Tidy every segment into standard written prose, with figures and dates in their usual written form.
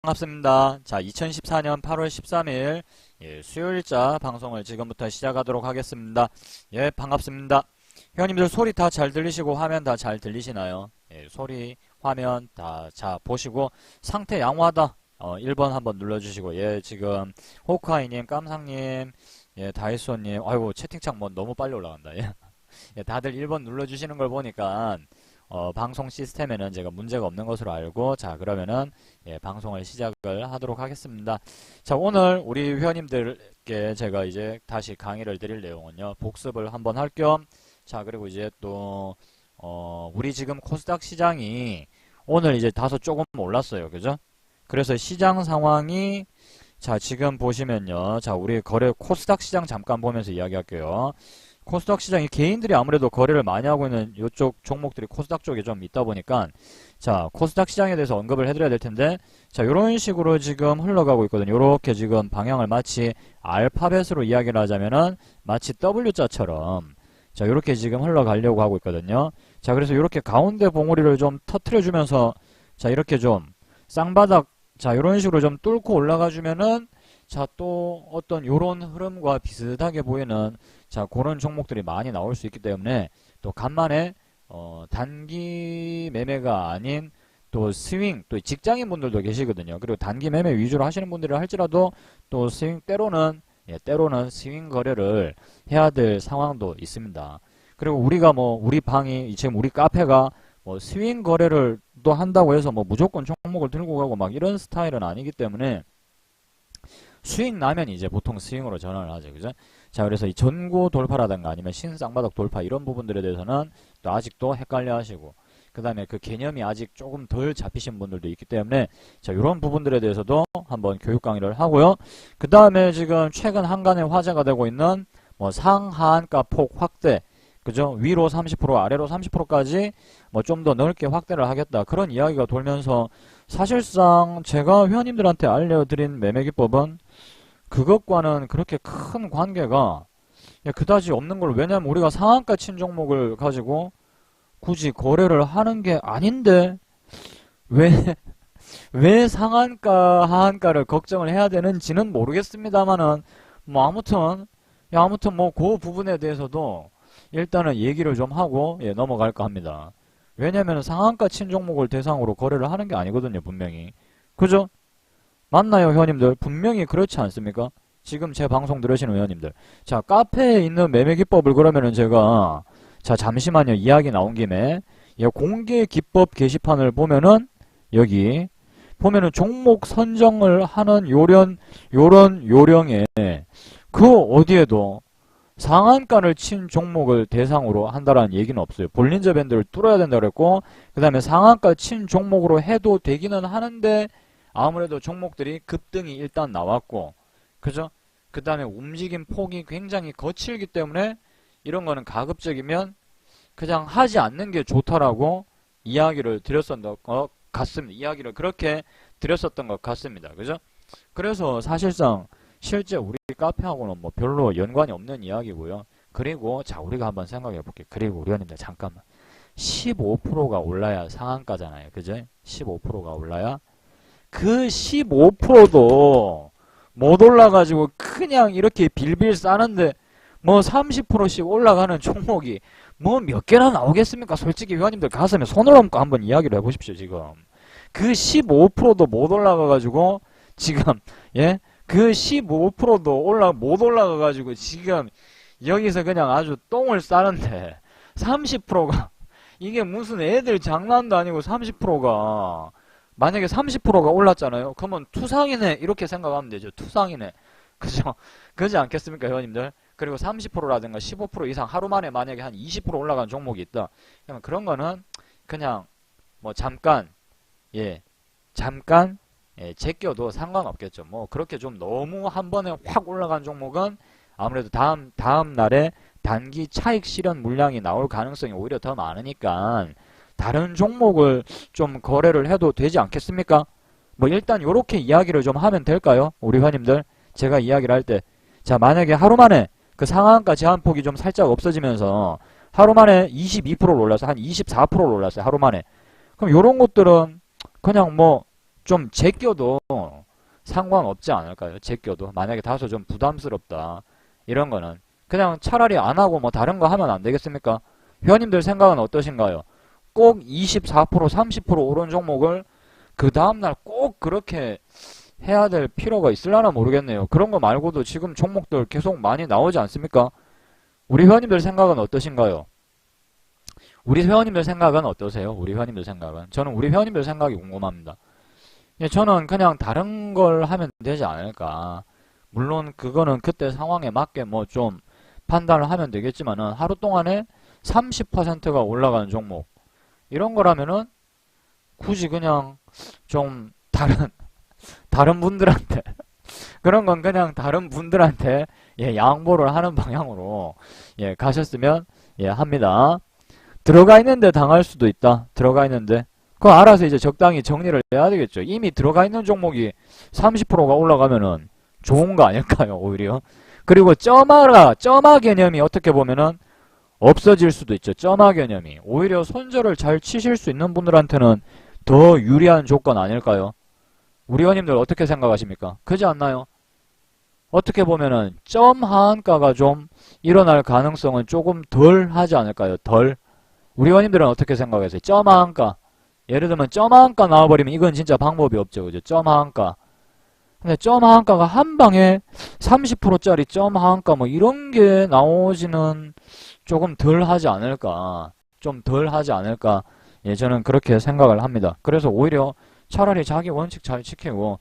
반갑습니다. 자, 2014년 8월 13일 수요일자 방송을 지금부터 시작하도록 하겠습니다. 예, 반갑습니다. 회원님들 소리 다 잘 들리시고 화면 다 잘 들리시나요? 예, 소리, 화면 다 자 보시고 상태 양호하다. 1번 한번 눌러주시고 예, 지금 호크아이님, 깜상님, 예, 다이소님, 아이고 채팅창 뭐 너무 빨리 올라간다. 예, 예, 다들 1번 눌러주시는 걸 보니까 방송 시스템에는 제가 문제가 없는 것으로 알고 자 그러면은 예, 방송을 시작을 하도록 하겠습니다. 자, 오늘 우리 회원님들께 제가 이제 다시 강의를 드릴 내용은요, 복습을 한번 할 겸 자 그리고 이제 또 우리 지금 코스닥 시장이 오늘 이제 다소 조금 올랐어요, 그죠? 그래서 시장 상황이 자 지금 보시면요, 자 우리 거래 코스닥 시장 잠깐 보면서 이야기할게요. 코스닥 시장이 개인들이 아무래도 거래를 많이 하고 있는 이쪽 종목들이 코스닥 쪽에 좀 있다 보니까 자 코스닥 시장에 대해서 언급을 해드려야 될 텐데 자 요런 식으로 지금 흘러가고 있거든요. 요렇게 지금 방향을 마치 알파벳으로 이야기를 하자면은 마치 W자처럼 자 요렇게 지금 흘러가려고 하고 있거든요. 자 그래서 요렇게 가운데 봉우리를 좀 터트려 주면서 자 이렇게 좀 쌍바닥 자 요런 식으로 좀 뚫고 올라가 주면은 자 또 어떤 요런 흐름과 비슷하게 보이는 자 그런 종목들이 많이 나올 수 있기 때문에 또 간만에 단기 매매가 아닌 또 스윙, 또 직장인 분들도 계시거든요. 그리고 단기 매매 위주로 하시는 분들이 할지라도 또 스윙 때로는 예, 때로는 스윙 거래를 해야 될 상황도 있습니다. 그리고 우리가 뭐 우리 방이 지금 우리 카페가 뭐 스윙 거래를 또 한다고 해서 뭐 무조건 종목을 들고 가고 막 이런 스타일은 아니기 때문에 수익 나면 이제 보통 스윙으로 전환을 하죠. 그죠? 자, 그래서 이 전고 돌파라든가 아니면 신쌍바닥 돌파 이런 부분들에 대해서는 또 아직도 헷갈려 하시고, 그 다음에 그 개념이 아직 조금 덜 잡히신 분들도 있기 때문에, 자, 이런 부분들에 대해서도 한번 교육 강의를 하고요. 그 다음에 지금 최근 한간에 화제가 되고 있는 뭐 상하한가 폭 확대, 그죠? 위로 30%, 아래로 30%까지 뭐 좀 더 넓게 확대를 하겠다. 그런 이야기가 돌면서 사실상 제가 회원님들한테 알려드린 매매 기법은 그것과는 그렇게 큰 관계가 그다지 없는 걸로, 왜냐면 우리가 상한가 친 종목을 가지고 굳이 거래를 하는 게 아닌데 왜, 왜 상한가, 하한가를 걱정을 해야 되는지는 모르겠습니다만은 뭐 아무튼 뭐 그 부분에 대해서도 일단은 얘기를 좀 하고 예, 넘어갈까 합니다. 왜냐면 상한가 친 종목을 대상으로 거래를 하는 게 아니거든요, 분명히. 그죠? 맞나요, 회원님들? 분명히 그렇지 않습니까? 지금 제 방송 들으시는 회원님들. 자, 카페에 있는 매매 기법을 그러면은 제가, 자, 잠시만요. 이야기 나온 김에, 예, 공개 기법 게시판을 보면은, 여기, 보면은 종목 선정을 하는 요런 요령에, 그 어디에도 상한가를 친 종목을 대상으로 한다라는 얘기는 없어요. 볼린저 밴드를 뚫어야 된다 그랬고, 그 다음에 상한가 친 종목으로 해도 되기는 하는데, 아무래도 종목들이 급등이 일단 나왔고, 그죠? 그 다음에 움직임 폭이 굉장히 거칠기 때문에 이런 거는 가급적이면 그냥 하지 않는 게 좋다라고 이야기를 드렸었던 것 같습니다. 이야기를 그렇게 드렸었던 것 같습니다. 그죠? 그래서 사실상 실제 우리 카페하고는 뭐 별로 연관이 없는 이야기고요. 그리고 자 우리가 한번 생각해 볼게요. 그리고 우리 회원님들 잠깐만, 15%가 올라야 상한가잖아요. 그죠? 15%가 올라야 그 15%도 못 올라가지고 그냥 이렇게 빌빌 싸는데 뭐 30%씩 올라가는 종목이 뭐 몇 개나 나오겠습니까? 솔직히 회원님들 가슴에 손을 얹고 한번 이야기를 해보십시오. 지금 그 15%도 못 올라가가지고 지금 예? 그 15%도 못 올라가가지고 지금 여기서 그냥 아주 똥을 싸는데 30%가 이게 무슨 애들 장난도 아니고 30%가 만약에 30%가 올랐잖아요. 그러면 투상이네 이렇게 생각하면 되죠. 투상이네. 그죠? 그러지 않겠습니까, 회원님들? 그리고 30%라든가 15% 이상 하루 만에 만약에 한 20% 올라간 종목이 있다. 그러면 그런 거는 그냥 뭐 잠깐 제껴도 상관없겠죠. 뭐 그렇게 좀 너무 한 번에 확 올라간 종목은 아무래도 다음 날에 단기 차익 실현 물량이 나올 가능성이 오히려 더 많으니까 다른 종목을 좀 거래를 해도 되지 않겠습니까? 뭐 일단 요렇게 이야기를 좀 하면 될까요? 우리 회원님들, 제가 이야기를 할 때, 자 만약에 하루 만에 그 상한가 제한폭이 좀 살짝 없어지면서 하루 만에 22%를 올랐어요. 한 24%를 올랐어요. 하루 만에. 그럼 요런 것들은 그냥 뭐 좀 제껴도 상관없지 않을까요? 제껴도. 만약에 다소 좀 부담스럽다. 이런 거는. 그냥 차라리 안 하고 뭐 다른 거 하면 안 되겠습니까? 회원님들 생각은 어떠신가요? 꼭 24%, 30% 오른 종목을 그 다음날 꼭 그렇게 해야 될 필요가 있을라나 모르겠네요. 그런 거 말고도 지금 종목들 계속 많이 나오지 않습니까? 우리 회원님들 생각은 어떠신가요? 우리 회원님들 생각은 어떠세요? 우리 회원님들 생각은? 저는 우리 회원님들 생각이 궁금합니다. 예, 저는 그냥 다른 걸 하면 되지 않을까. 물론 그거는 그때 상황에 맞게 뭐 좀 판단을 하면 되겠지만은 하루 동안에 30%가 올라가는 종목 이런 거라면은 굳이 그냥 좀 다른 분들한테 그런 건 그냥 다른 분들한테 예, 양보를 하는 방향으로 예, 가셨으면 예, 합니다. 들어가 있는데 당할 수도 있다. 들어가 있는데 그거 알아서 이제 적당히 정리를 해야 되겠죠. 이미 들어가 있는 종목이 30%가 올라가면은 좋은 거 아닐까요? 오히려. 그리고 점화 개념이 어떻게 보면은 없어질 수도 있죠. 점화 개념이. 오히려 손절을 잘 치실 수 있는 분들한테는 더 유리한 조건 아닐까요? 우리 회원님들 어떻게 생각하십니까? 그렇지 않나요? 어떻게 보면은 점 하한가가 좀 일어날 가능성은 조금 덜 하지 않을까요? 덜. 우리 회원님들은 어떻게 생각하세요? 점 하한가. 예를 들면 점 하한가 나와버리면 이건 진짜 방법이 없죠. 그죠? 점 하한가. 근데 점 하한가가 한 방에 30%짜리 점 하한가 뭐 이런 게 나오지는 조금 덜 하지 않을까. 좀 덜 하지 않을까. 예, 저는 그렇게 생각을 합니다. 그래서 오히려 차라리 자기 원칙 잘 지키고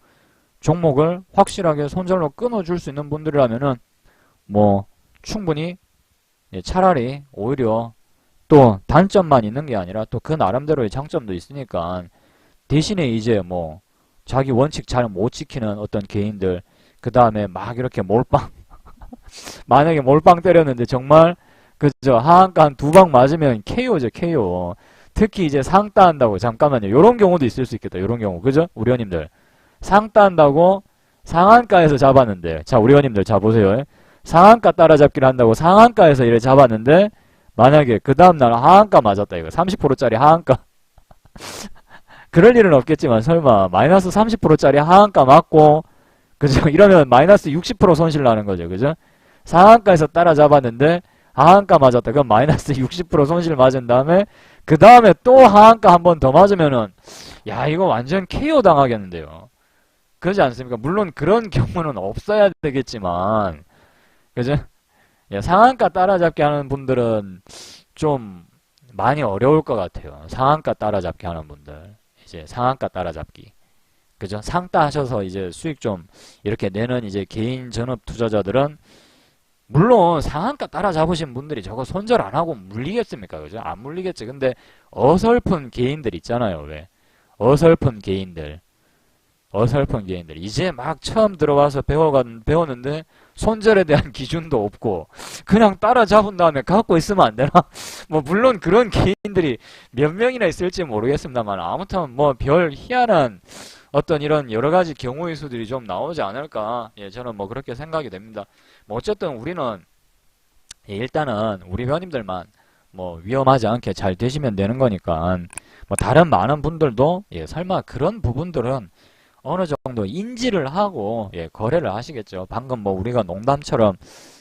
종목을 확실하게 손절로 끊어줄 수 있는 분들이라면은 뭐 충분히 예, 차라리 오히려 또 단점만 있는 게 아니라 또 그 나름대로의 장점도 있으니까 대신에 이제 뭐 자기 원칙 잘 못 지키는 어떤 개인들 그 다음에 막 이렇게 몰빵 만약에 몰빵 때렸는데 정말 그저 하한가 한 두 방 맞으면 KO죠 KO. 특히 이제 상 따한다고 잠깐만요. 요런 경우도 있을 수 있겠다. 요런 경우 그죠? 우리 회원님들 상 따한다고 상한가에서 잡았는데 자 우리 회원님들 자 보세요. 상한가 따라잡기를 한다고 상한가에서 이래 잡았는데 만약에 그 다음날 하한가 맞았다 이거 30%짜리 하한가 그럴 일은 없겠지만 설마 마이너스 30%짜리 하한가 맞고 그죠? 이러면 마이너스 60% 손실 나는 거죠. 그죠? 상한가에서 따라잡았는데 하한가 맞았다. 그럼 마이너스 60% 손실 맞은 다음에 그 다음에 또 하한가 한 번 더 맞으면은 야 이거 완전 KO 당하겠는데요. 그러지 않습니까? 물론 그런 경우는 없어야 되겠지만 그죠? 예, 상한가 따라잡기 하는 분들은 좀 많이 어려울 것 같아요. 상한가 따라잡기 하는 분들 이제 상한가 따라잡기 그죠? 상따 하셔서 이제 수익 좀 이렇게 내는 이제 개인 전업 투자자들은 물론 상한가 따라잡으신 분들이 저거 손절 안 하고 물리겠습니까? 그죠? 안 물리겠지. 근데 어설픈 개인들 있잖아요. 왜? 어설픈 개인들. 이제 막 처음 들어와서 배웠는데 손절에 대한 기준도 없고 그냥 따라잡은 다음에 갖고 있으면 안 되나? 뭐 물론 그런 개인들이 몇 명이나 있을지 모르겠습니다만 아무튼 뭐 별 희한한 어떤 이런 여러 가지 경우의 수들이 좀 나오지 않을까? 예, 저는 뭐 그렇게 생각이 됩니다. 뭐 어쨌든 우리는 예, 일단은 우리 회원님들만 뭐 위험하지 않게 잘 되시면 되는 거니까 뭐 다른 많은 분들도 예, 설마 그런 부분들은 어느 정도 인지를 하고 예, 거래를 하시겠죠. 방금 뭐 우리가 농담처럼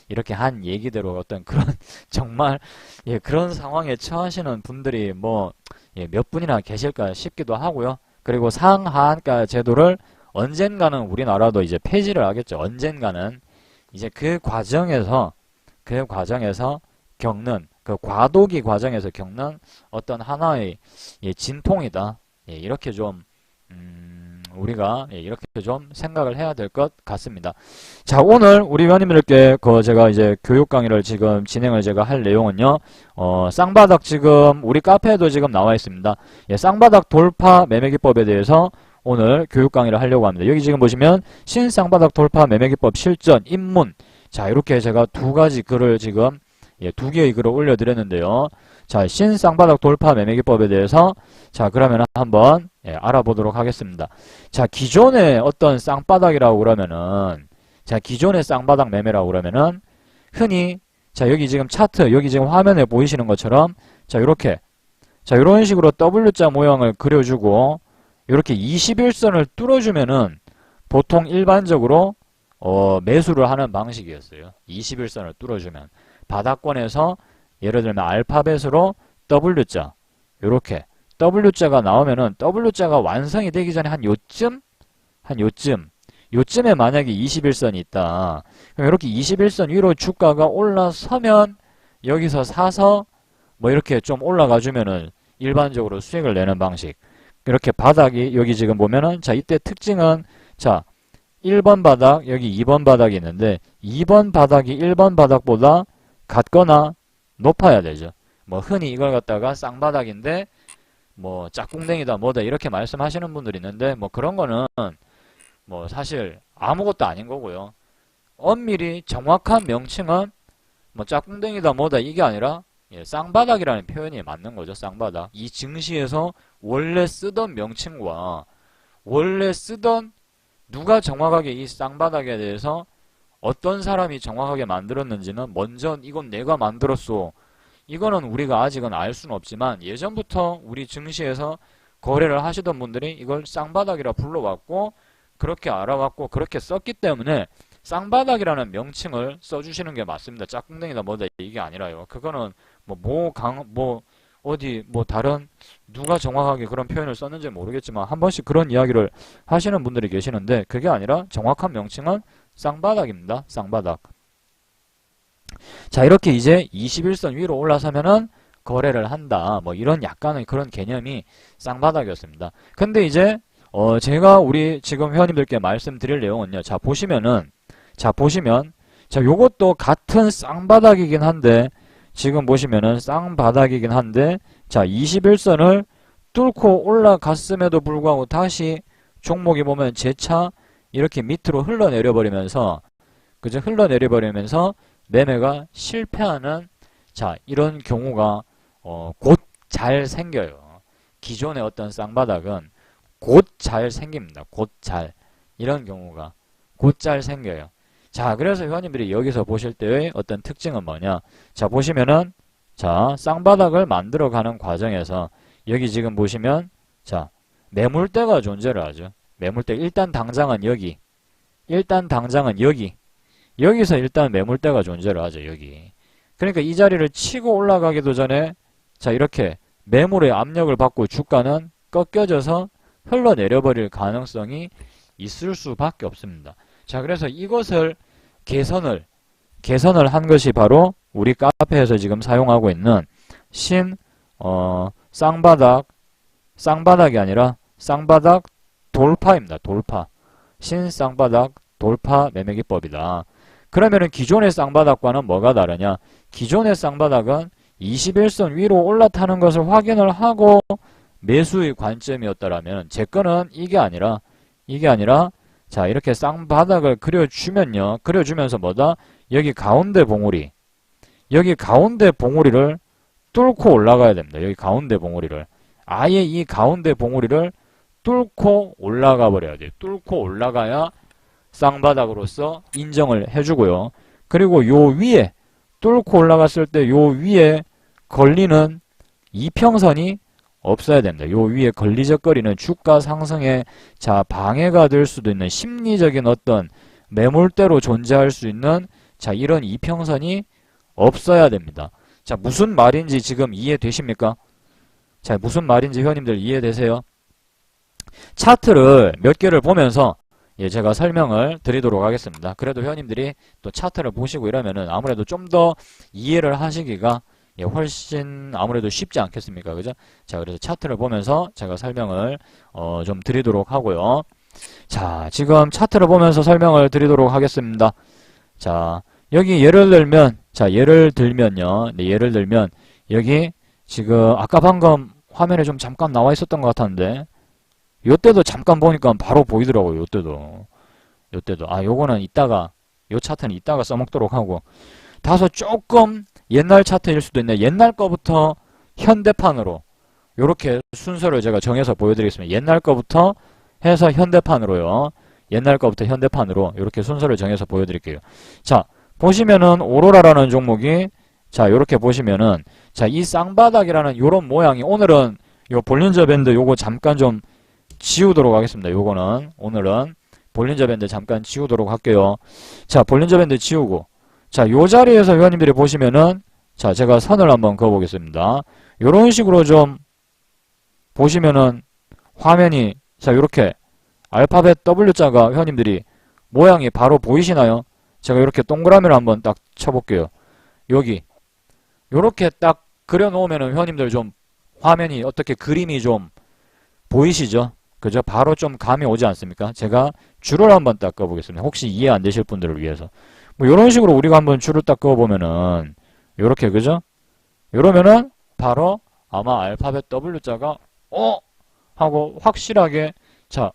이렇게 한 얘기대로 어떤 그런 정말 예, 그런 상황에 처하시는 분들이 뭐 예, 몇 분이나 계실까 싶기도 하고요. 그리고 상하한가 제도를 언젠가는 우리나라도 이제 폐지를 하겠죠. 언젠가는 이제 그 과정에서 겪는 그 과도기 과정에서 겪는 어떤 하나의 예, 진통이다. 예, 이렇게 좀 우리가 예, 이렇게 좀 생각을 해야 될 것 같습니다. 자, 오늘 우리 회원님들께 제가 이제 교육 강의를 지금 진행을 제가 할 내용은요. 쌍바닥 지금 우리 카페에도 지금 나와 있습니다. 예, 쌍바닥 돌파 매매기법에 대해서 오늘 교육 강의를 하려고 합니다. 여기 지금 보시면 신쌍바닥 돌파 매매기법 실전 입문 자, 이렇게 제가 두 가지 글을 지금 예, 두 개의 글을 올려드렸는데요. 자, 신쌍바닥 돌파 매매기법에 대해서 자, 그러면 한번 예, 알아보도록 하겠습니다. 자, 기존의 어떤 쌍바닥이라고 그러면은 자, 기존의 쌍바닥 매매라고 그러면은 흔히 자, 여기 지금 차트, 여기 지금 화면에 보이시는 것처럼 자, 이렇게 자, 이런 식으로 W자 모양을 그려주고 이렇게 21선을 뚫어주면은 보통 일반적으로 매수를 하는 방식이었어요. 21선을 뚫어주면 바닥권에서 예를 들면 알파벳으로 W자 요렇게 W자가 나오면은 W자가 완성이 되기 전에 한 요쯤에 만약에 21선이 있다. 그럼 이렇게 21선 위로 주가가 올라서면 여기서 사서 뭐 이렇게 좀 올라가 주면은 일반적으로 수익을 내는 방식. 이렇게 바닥이 여기 지금 보면은 자 이때 특징은 자 1번 바닥 여기 2번 바닥이 있는데 2번 바닥이 1번 바닥보다 같거나 높아야 되죠. 뭐 흔히 이걸 갖다가 쌍바닥인데 뭐 짝꿍댕이다 뭐다 이렇게 말씀하시는 분들이 있는데 뭐 그런 거는 뭐 사실 아무것도 아닌 거고요. 엄밀히 정확한 명칭은 뭐 짝꿍댕이다 뭐다 이게 아니라 쌍바닥이라는 표현이 맞는 거죠. 쌍바닥. 이 증시에서 원래 쓰던 명칭과 원래 쓰던 누가 정확하게 이 쌍바닥에 대해서 어떤 사람이 정확하게 만들었는지는 먼저 이건 내가 만들었어. 이거는 우리가 아직은 알 수는 없지만 예전부터 우리 증시에서 거래를 하시던 분들이 이걸 쌍바닥이라 불러왔고 그렇게 알아왔고 그렇게 썼기 때문에 쌍바닥이라는 명칭을 써주시는 게 맞습니다. 짝꿍댕이다 뭐다 이게 아니라요. 그거는 어디 다른 누가 정확하게 그런 표현을 썼는지 모르겠지만 한 번씩 그런 이야기를 하시는 분들이 계시는데 그게 아니라 정확한 명칭은 쌍바닥입니다. 쌍바닥. 자 이렇게 이제 21선 위로 올라서면은 거래를 한다. 뭐 이런 약간의 그런 개념이 쌍바닥이었습니다. 근데 이제 제가 우리 지금 회원님들께 말씀드릴 내용은요. 자 보시면 요것도 같은 쌍바닥이긴 한데 지금 보시면은 쌍바닥이긴 한데 자 21선을 뚫고 올라갔음에도 불구하고 다시 종목이 보면 재차 이렇게 밑으로 흘러내려 버리면서 그죠? 흘러내려 버리면서 매매가 실패하는 자 이런 경우가 곧 잘 생겨요. 기존의 어떤 쌍바닥은 곧 잘 생깁니다. 곧 잘 이런 경우가 곧 잘 생겨요. 자 그래서 회원님들이 여기서 보실 때의 어떤 특징은 뭐냐 자 보시면은 자 쌍바닥을 만들어가는 과정에서 여기 지금 보시면 자 매물대가 존재를 하죠. 매물대 일단 당장은 여기 여기서 일단 매물대가 존재를 하죠. 여기 그러니까 이 자리를 치고 올라가기도 전에 자 이렇게 매물의 압력을 받고 주가는 꺾여져서 흘러내려 버릴 가능성이 있을 수밖에 없습니다. 자 그래서 이것을 개선을 한 것이 바로 우리 카페에서 지금 사용하고 있는 쌍바닥이 아니라 쌍바닥 돌파입니다. 돌파. 쌍바닥 돌파 매매기법이다. 그러면은 기존의 쌍바닥과는 뭐가 다르냐? 기존의 쌍바닥은 21선 위로 올라타는 것을 확인을 하고 매수의 관점이었다라면 제 거는 이게 아니라 자 이렇게 쌍바닥을 그려주면요. 그려주면서 뭐다? 여기 가운데 봉우리를 뚫고 올라가야 됩니다. 여기 가운데 봉우리를 아예 이 가운데 봉우리를 뚫고 올라가 버려야 돼요. 뚫고 올라가야 쌍바닥으로서 인정을 해주고요. 그리고 요 위에 뚫고 올라갔을 때 요 위에 걸리는 이평선이 없어야 됩니다. 요 위에 걸리적거리는 주가 상승에 자 방해가 될 수도 있는 심리적인 어떤 매물대로 존재할 수 있는 자 이런 이평선이 없어야 됩니다. 자 무슨 말인지 지금 이해되십니까? 자 무슨 말인지 회원님들 이해되세요? 차트를 몇 개를 보면서 제가 설명을 드리도록 하겠습니다. 그래도 회원님들이 또 차트를 보시고 이러면은 아무래도 좀 더 이해를 하시기가 훨씬 아무래도 쉽지 않겠습니까? 그죠? 자, 그래서 차트를 보면서 제가 설명을 좀 드리도록 하고요. 자, 지금 차트를 보면서 설명을 드리도록 하겠습니다. 자, 여기 예를 들면요. 네, 예를 들면 여기 지금 아까 방금 화면에 좀 잠깐 나와 있었던 것 같았는데 요때도 잠깐 보니까 바로 보이더라고요. 요때도. 요거는 요 차트는 이따가 써먹도록 하고 다소 조금 옛날 차트일 수도 있네. 옛날 거부터 현대판으로 요렇게 순서를 제가 정해서 보여드리겠습니다. 옛날 거부터 해서 현대판으로요. 요렇게 순서를 정해서 보여드릴게요. 자, 보시면은 오로라라는 종목이 자, 요렇게 보시면은 자, 이 쌍바닥이라는 요런 모양이 오늘은 요 볼린저 밴드 요거 잠깐 좀 지우도록 하겠습니다. 요거는 오늘은 볼린저 밴드 잠깐 지우도록 할게요. 자, 볼린저 밴드 지우고, 자, 요 자리에서 회원님들이 보시면은, 자, 제가 선을 한번 그어보겠습니다. 요런 식으로 좀 보시면은 화면이, 자, 요렇게 알파벳 W자가 회원님들이 모양이 바로 보이시나요? 제가 이렇게 동그라미를 한번 딱 쳐볼게요. 여기 요렇게 딱 그려놓으면은 회원님들 좀 화면이 어떻게 그림이 좀 보이시죠? 그죠? 바로 좀 감이 오지 않습니까? 제가 줄을 한번 딱 그어보겠습니다. 혹시 이해 안 되실 분들을 위해서. 뭐 요런 식으로 우리가 한번 줄을 딱 그어보면은 요렇게, 그죠? 요러면은 바로 아마 알파벳 W자가 하고 확실하게, 자,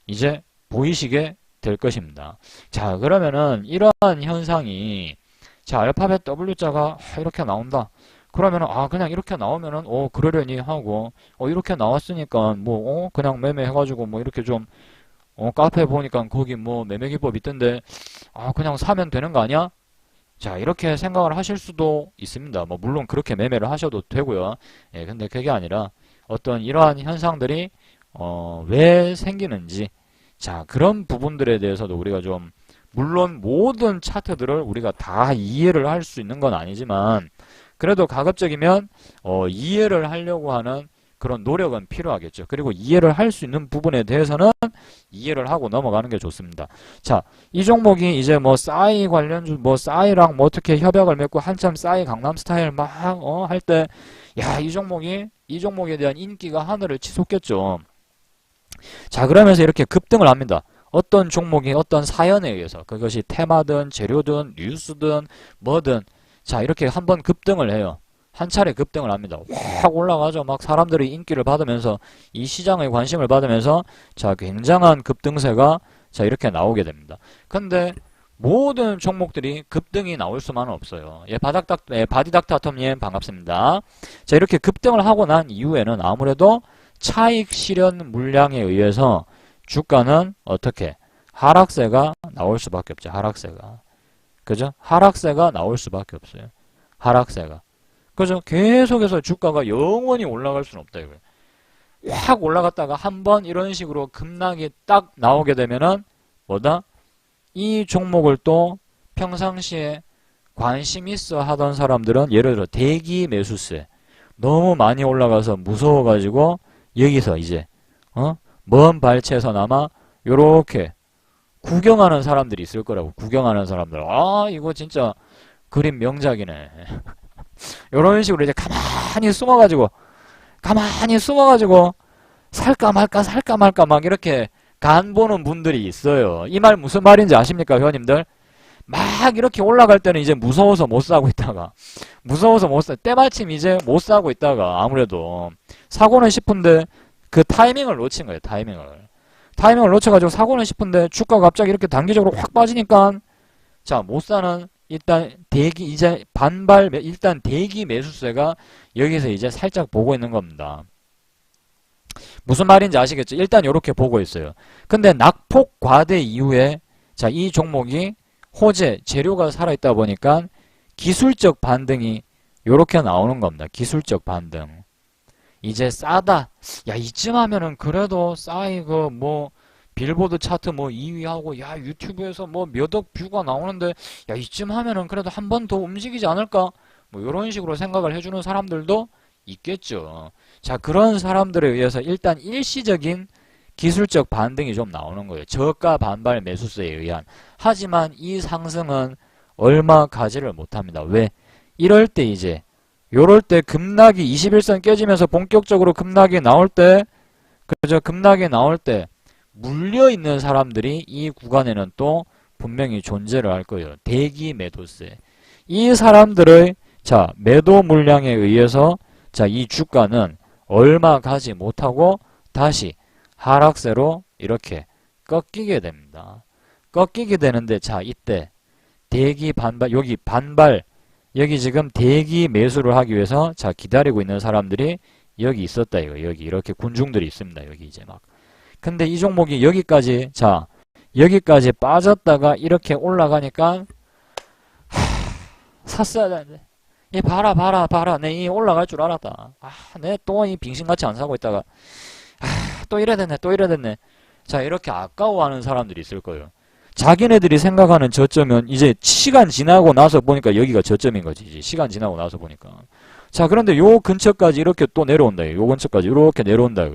이제 보이시게 될 것입니다. 자, 그러면은 이러한 현상이, 자, 알파벳 W자가 이렇게 나온다. 그러면은 그냥 이렇게 나오면은 그러려니 하고, 이렇게 나왔으니까 뭐 그냥 매매해가지고 뭐 이렇게 좀 카페 보니까 거기 뭐 매매기법 있던데 그냥 사면 되는 거 아니야? 자, 이렇게 생각을 하실 수도 있습니다. 뭐 물론 그렇게 매매를 하셔도 되고요. 예, 근데 그게 아니라 어떤 이러한 현상들이 왜 생기는지, 자, 그런 부분들에 대해서도 우리가 좀, 물론 모든 차트들을 우리가 다 이해를 할 수 있는 건 아니지만 그래도 가급적이면 이해를 하려고 하는 그런 노력은 필요하겠죠. 그리고 이해를 할 수 있는 부분에 대해서는 이해를 하고 넘어가는 게 좋습니다. 자, 이 종목이 이제 뭐 싸이 관련주, 뭐 싸이랑 뭐 어떻게 협약을 맺고 한참 싸이 강남스타일 막 할 때, 야, 이 종목에 대한 인기가 하늘을 치솟겠죠. 자, 그러면서 이렇게 급등을 합니다. 어떤 종목이 어떤 사연에 의해서, 그것이 테마든 재료든 뉴스든 뭐든, 자, 이렇게 한번 급등을 해요. 한 차례 급등을 합니다. 확 올라가죠. 막 사람들이 인기를 받으면서, 이 시장의 관심을 받으면서, 자, 굉장한 급등세가, 자, 이렇게 나오게 됩니다. 근데 모든 종목들이 급등이 나올 수만은 없어요. 예, 바디닥터톰님 반갑습니다. 자, 이렇게 급등을 하고 난 이후에는 아무래도 차익 실현 물량에 의해서 주가는 어떻게 하락세가 나올 수밖에 없죠. 하락세가. 그죠? 하락세가 나올 수밖에 없어요. 하락세가. 그죠? 계속해서 주가가 영원히 올라갈 수는 없다 이거예요. 확 올라갔다가 한번 이런 식으로 급락이 딱 나오게 되면은 뭐다? 이 종목을 또 평상시에 관심 있어 하던 사람들은 예를 들어 대기 매수세 너무 많이 올라가서 무서워가지고 여기서 이제 먼 발치에서나마 요렇게 구경하는 사람들이 있을 거라고. 구경하는 사람들. 이거 진짜 그림 명작이네. 요런 식으로 이제 가만히 숨어가지고 살까 말까 막 이렇게 간 보는 분들이 있어요. 이 말 무슨 말인지 아십니까, 회원님들? 막 이렇게 올라갈 때는 이제 무서워서 못 사고 있다가 때마침 이제 못 사고 있다가 아무래도 사고는 싶은데 그 타이밍을 놓친 거예요. 타이밍을 놓쳐가지고 사고는 싶은데 주가가 갑자기 이렇게 단기적으로 확 빠지니까, 자, 못 사는 일단 일단 대기 매수세가 여기서 이제 살짝 보고 있는 겁니다. 무슨 말인지 아시겠죠? 일단 이렇게 보고 있어요. 근데 낙폭 과대 이후에, 자, 이 종목이 호재 재료가 살아있다 보니까 기술적 반등이 요렇게 나오는 겁니다. 기술적 반등. 이제 싸다. 야, 이쯤 하면은 그래도 싸이고 뭐 빌보드 차트 뭐 2위 하고, 야, 유튜브에서 뭐 몇 억 뷰가 나오는데, 야, 이쯤 하면은 그래도 한 번 더 움직이지 않을까? 뭐 이런 식으로 생각을 해주는 사람들도 있겠죠. 자, 그런 사람들에 의해서 일단 일시적인 기술적 반등이 좀 나오는 거예요. 저가 반발 매수세에 의한. 하지만 이 상승은 얼마 가지를 못합니다. 왜? 이럴 때 이제 요럴 때 급락이 21선 깨지면서 본격적으로 급락이 나올 때, 그죠? 급락이 나올 때 물려있는 사람들이 이 구간에는 또 분명히 존재를 할 거예요. 대기 매도세. 이 사람들의, 자, 매도 물량에 의해서, 자, 이 주가는 얼마 가지 못하고 다시 하락세로 이렇게 꺾이게 됩니다. 꺾이게 되는데, 자, 이때 대기 반발, 여기 지금 대기 매수를 하기 위해서, 자, 기다리고 있는 사람들이 여기 있었다 이거. 여기 이렇게 군중들이 있습니다. 여기 이제 막. 근데 이 종목이 여기까지, 자, 여기까지 빠졌다가 이렇게 올라가니까 샀어야 되는데. 봐라. 내 이 올라갈 줄 알았다. 내 또 이 빙신같이 안 사고 있다가 또 이래 됐네, 또 이래 됐네. 자, 이렇게 아까워하는 사람들이 있을 거예요. 자기네들이 생각하는 저점은 이제 시간 지나고 나서 보니까 여기가 저점인 거지. 이제 시간 지나고 나서 보니까. 자, 그런데 요 근처까지 이렇게 또 내려온다. 요 근처까지 이렇게 내려온다.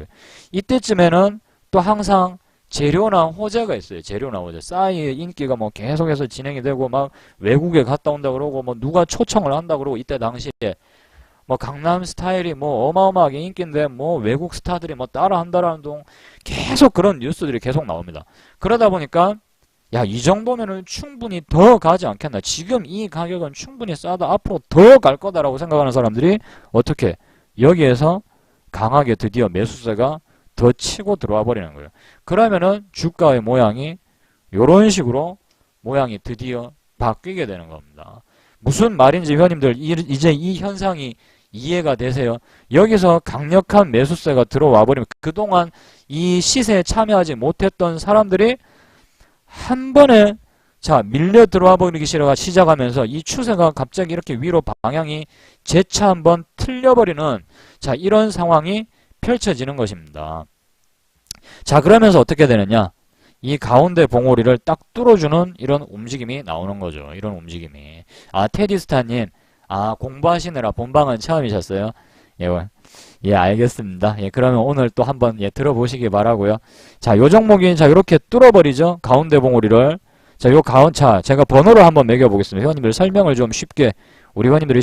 이때쯤에는 또 항상 재료나 호재가 있어요. 재료나 호재. 싸이의 인기가 뭐 계속해서 진행이 되고 막 외국에 갔다 온다 그러고 뭐 누가 초청을 한다 그러고 이때 당시에 뭐 강남 스타일이 뭐 어마어마하게 인기인데 뭐 외국 스타들이 뭐 따라한다라는 동 계속 그런 뉴스들이 계속 나옵니다. 그러다 보니까 야, 이 정도면은 충분히 더 가지 않겠나. 지금 이 가격은 충분히 싸다. 앞으로 더 갈 거다라고 생각하는 사람들이 어떻게 여기에서 강하게 드디어 매수세가 더 치고 들어와 버리는 거예요. 그러면은 주가의 모양이 요런 식으로 모양이 드디어 바뀌게 되는 겁니다. 무슨 말인지 회원님들 이제 이 현상이 이해가 되세요? 여기서 강력한 매수세가 들어와 버리면 그동안 이 시세에 참여하지 못했던 사람들이 한 번에 자 밀려 들어와 버리기 시작하면서 이 추세가 갑자기 이렇게 위로 방향이 재차 한번 틀려버리는 자 이런 상황이 펼쳐지는 것입니다. 자 그러면서 어떻게 되느냐, 이 가운데 봉우리를 딱 뚫어주는 이런 움직임이 나오는 거죠. 이런 움직임이. 아 테디스타님, 아 공부하시느라 본방은 처음이셨어요? 예, 알겠습니다. 예, 그러면 오늘 또 한번 예, 들어보시기 바라고요. 자, 요 종목이 자, 이렇게 뚫어버리죠. 가운데 봉우리를. 자, 자, 제가 번호를 한번 매겨보겠습니다. 회원님들 설명을 좀 쉽게 우리 회원님들이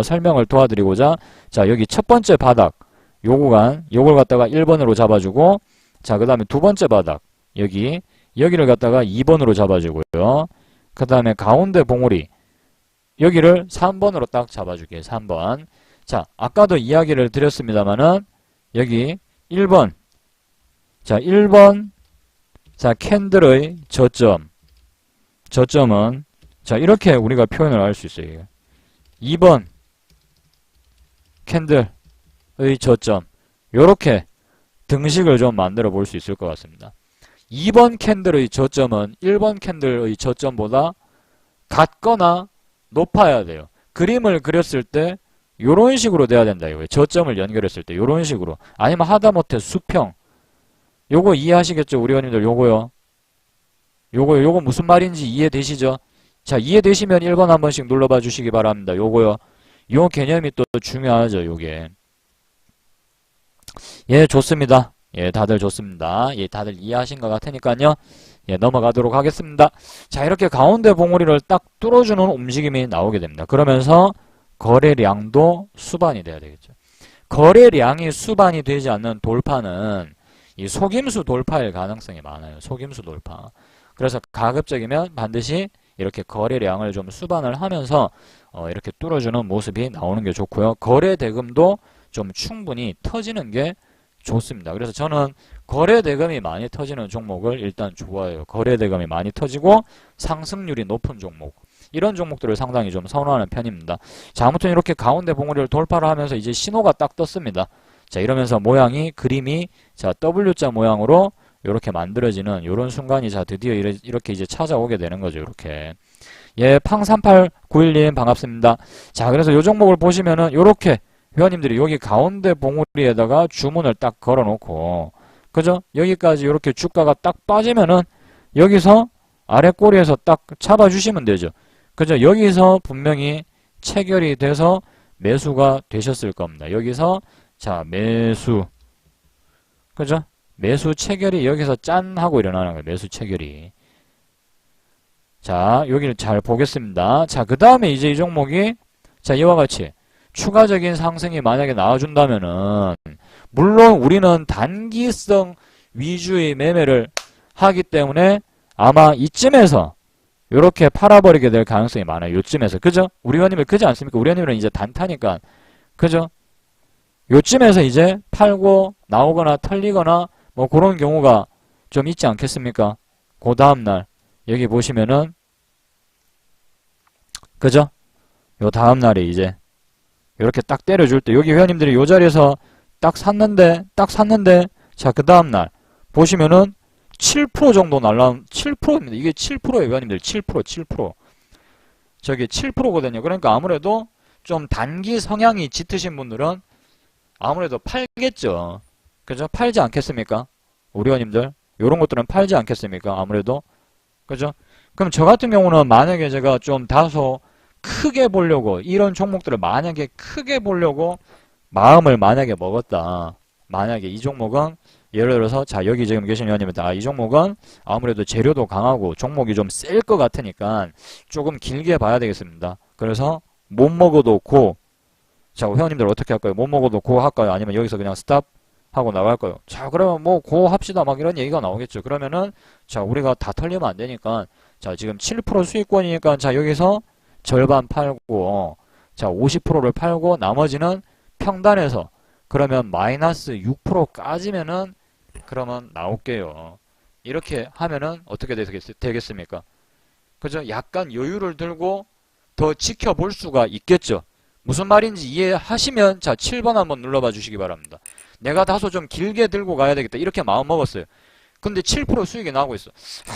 설명을 도와드리고자 자, 여기 첫 번째 바닥 요 구간 요걸 갖다가 1번으로 잡아주고 자, 그 다음에 두 번째 바닥 여기를 갖다가 2번으로 잡아주고요. 그 다음에 가운데 봉우리 여기를 3번으로 딱 잡아줄게요. 3번. 자, 아까도 이야기를 드렸습니다만은 여기 1번. 자, 1번. 자, 캔들의 저점은 자, 이렇게 우리가 표현을 할 수 있어요. 2번 캔들의 저점. 요렇게 등식을 좀 만들어 볼 수 있을 것 같습니다. 2번 캔들의 저점은 1번 캔들의 저점보다 같거나 높아야 돼요. 그림을 그렸을 때 요런 식으로 돼야 된다 이거예요. 저점을 연결했을 때 요런 식으로. 아니면 하다못해 수평. 요거 이해하시겠죠? 우리 회원님들 요거 무슨 말인지 이해되시죠? 자, 이해되시면 1번 한 번씩 눌러봐 주시기 바랍니다. 요거요. 요 개념이 또 중요하죠, 요게. 예, 좋습니다. 예, 다들 좋습니다. 예, 다들 이해하신 것 같으니까요. 예, 넘어가도록 하겠습니다. 자, 이렇게 가운데 봉우리를 딱 뚫어주는 움직임이 나오게 됩니다. 그러면서 거래량도 수반이 돼야 되겠죠. 거래량이 수반이 되지 않는 돌파는 이 속임수 돌파일 가능성이 많아요. 속임수 돌파. 그래서 가급적이면 반드시 이렇게 거래량을 좀 수반을 하면서 이렇게 뚫어주는 모습이 나오는 게 좋고요. 거래 대금도 좀 충분히 터지는 게 좋습니다. 그래서 저는 거래 대금이 많이 터지는 종목을 일단 좋아해요. 거래 대금이 많이 터지고 상승률이 높은 종목. 이런 종목들을 상당히 좀 선호하는 편입니다. 자, 아무튼 이렇게 가운데 봉우리를 돌파를 하면서 이제 신호가 딱 떴습니다. 자, 이러면서 모양이, 그림이, 자, W자 모양으로 이렇게 만들어지는 이런 순간이 자, 드디어 이렇게 이제 찾아오게 되는 거죠. 이렇게. 예, 팡3891님 반갑습니다. 자, 그래서 이 종목을 보시면은 이렇게 회원님들이 여기 가운데 봉우리에다가 주문을 딱 걸어 놓고, 그죠? 여기까지 이렇게 주가가 딱 빠지면은 여기서 아래 꼬리에서 딱 잡아주시면 되죠. 그죠? 여기서 분명히 체결이 돼서 매수가 되셨을 겁니다. 여기서 자, 매수. 그죠? 매수 체결이 여기서 짠 하고 일어나는 거예요. 매수 체결이. 자, 여기를 잘 보겠습니다. 자, 그 다음에 이제 이 종목이 자, 이와 같이 추가적인 상승이 만약에 나와준다면은 물론 우리는 단기성 위주의 매매를 하기 때문에 아마 이쯤에서 요렇게 팔아버리게 될 가능성이 많아요. 요쯤에서. 그죠? 우리 회원님들 그지 않습니까? 우리 회원님들은 이제 단타니까. 그죠? 요쯤에서 이제 팔고 나오거나 털리거나 뭐 그런 경우가 좀 있지 않겠습니까? 그 다음날 여기 보시면은 그죠? 요 다음날에 이제 이렇게 딱 때려줄 때 여기 회원님들이 요 자리에서 딱 샀는데 자, 그 다음날 보시면은 7% 정도 날라온 7%입니다. 이게 7%예요, 회원님들. 7%. 저게 7%거든요. 그러니까 아무래도 좀 단기 성향이 짙으신 분들은 아무래도 팔겠죠. 그죠? 팔지 않겠습니까? 우리 회원님들. 요런 것들은 팔지 않겠습니까? 아무래도. 그죠? 그럼 저 같은 경우는 만약에 제가 좀 다소 크게 보려고, 이런 종목들을 만약에 크게 보려고 마음을 만약에 먹었다. 만약에 이 종목은 예를 들어서 자 여기 지금 계신 회원님들 이 종목은 아무래도 재료도 강하고 종목이 좀 셀 것 같으니까 조금 길게 봐야 되겠습니다. 그래서 못 먹어도 고. 자 회원님들 어떻게 할까요? 못 먹어도 고 할까요? 아니면 여기서 그냥 스탑 하고 나갈까요? 자 그러면 뭐 고 합시다 막 이런 얘기가 나오겠죠. 그러면은 자 우리가 다 털리면 안 되니까 자 지금 7% 수익권이니까 자 여기서 절반 팔고 자 50%를 팔고 나머지는 평단에서 그러면 마이너스 6%까지면은 그러면 나올게요. 이렇게 하면은 어떻게 되겠습니까? 그죠? 약간 여유를 들고 더 지켜볼 수가 있겠죠. 무슨 말인지 이해하시면 자 7번 한번 눌러봐 주시기 바랍니다. 내가 다소 좀 길게 들고 가야 되겠다. 이렇게 마음 먹었어요. 근데 7% 수익이 나오고 있어.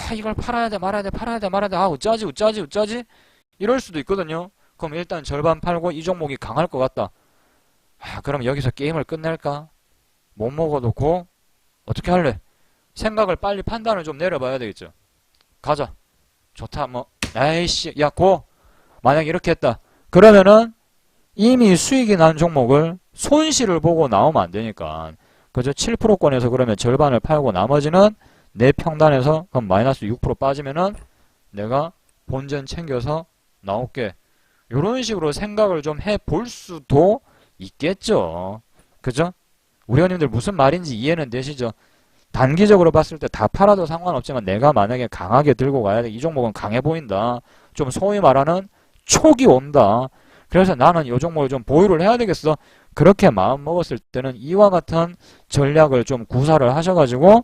아 이걸 팔아야 돼 말아야 돼 팔아야 돼 말아야 돼. 아 어쩌지 어쩌지 어쩌지? 이럴 수도 있거든요. 그럼 일단 절반 팔고 이 종목이 강할 것 같다. 아 그럼 여기서 게임을 끝낼까? 못 먹어도 고? 어떻게 할래? 생각을 빨리 판단을 좀 내려봐야 되겠죠. 가자. 좋다 뭐 에이씨 야 고! 만약 이렇게 했다. 그러면은 이미 수익이 난 종목을 손실을 보고 나오면 안 되니까 그죠? 7%권에서 그러면 절반을 팔고 나머지는 내 평단에서 그럼 마이너스 6% 빠지면은 내가 본전 챙겨서 나올게. 요런 식으로 생각을 좀 해볼 수도 있겠죠. 그죠? 우리 회원님들 무슨 말인지 이해는 되시죠? 단기적으로 봤을 때 다 팔아도 상관없지만 내가 만약에 강하게 들고 가야 돼. 이 종목은 강해 보인다. 좀 소위 말하는 촉이 온다. 그래서 나는 이 종목을 좀 보유를 해야 되겠어. 그렇게 마음 먹었을 때는 이와 같은 전략을 좀 구사를 하셔가지고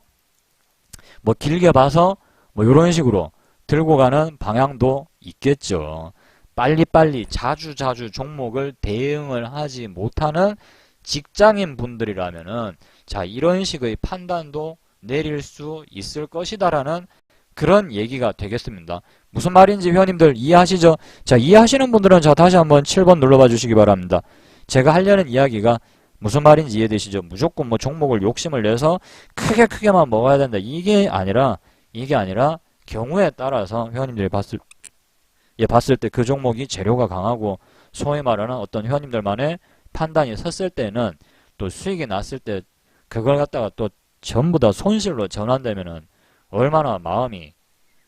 뭐 길게 봐서 뭐 이런 식으로 들고 가는 방향도 있겠죠. 빨리빨리 자주자주 종목을 대응을 하지 못하는 직장인 분들이라면은 자 이런 식의 판단도 내릴 수 있을 것이다라는 그런 얘기가 되겠습니다. 무슨 말인지 회원님들 이해하시죠? 자 이해하시는 분들은 자 다시 한번 7번 눌러봐 주시기 바랍니다. 제가 하려는 이야기가 무슨 말인지 이해되시죠? 무조건 뭐 종목을 욕심을 내서 크게만 먹어야 된다. 이게 아니라 경우에 따라서 회원님들이 봤을 때 그 종목이 재료가 강하고 소위 말하는 어떤 회원님들만의 판단이 섰을 때는 또 수익이 났을 때 그걸 갖다가 또 전부 다 손실로 전환되면은 얼마나 마음이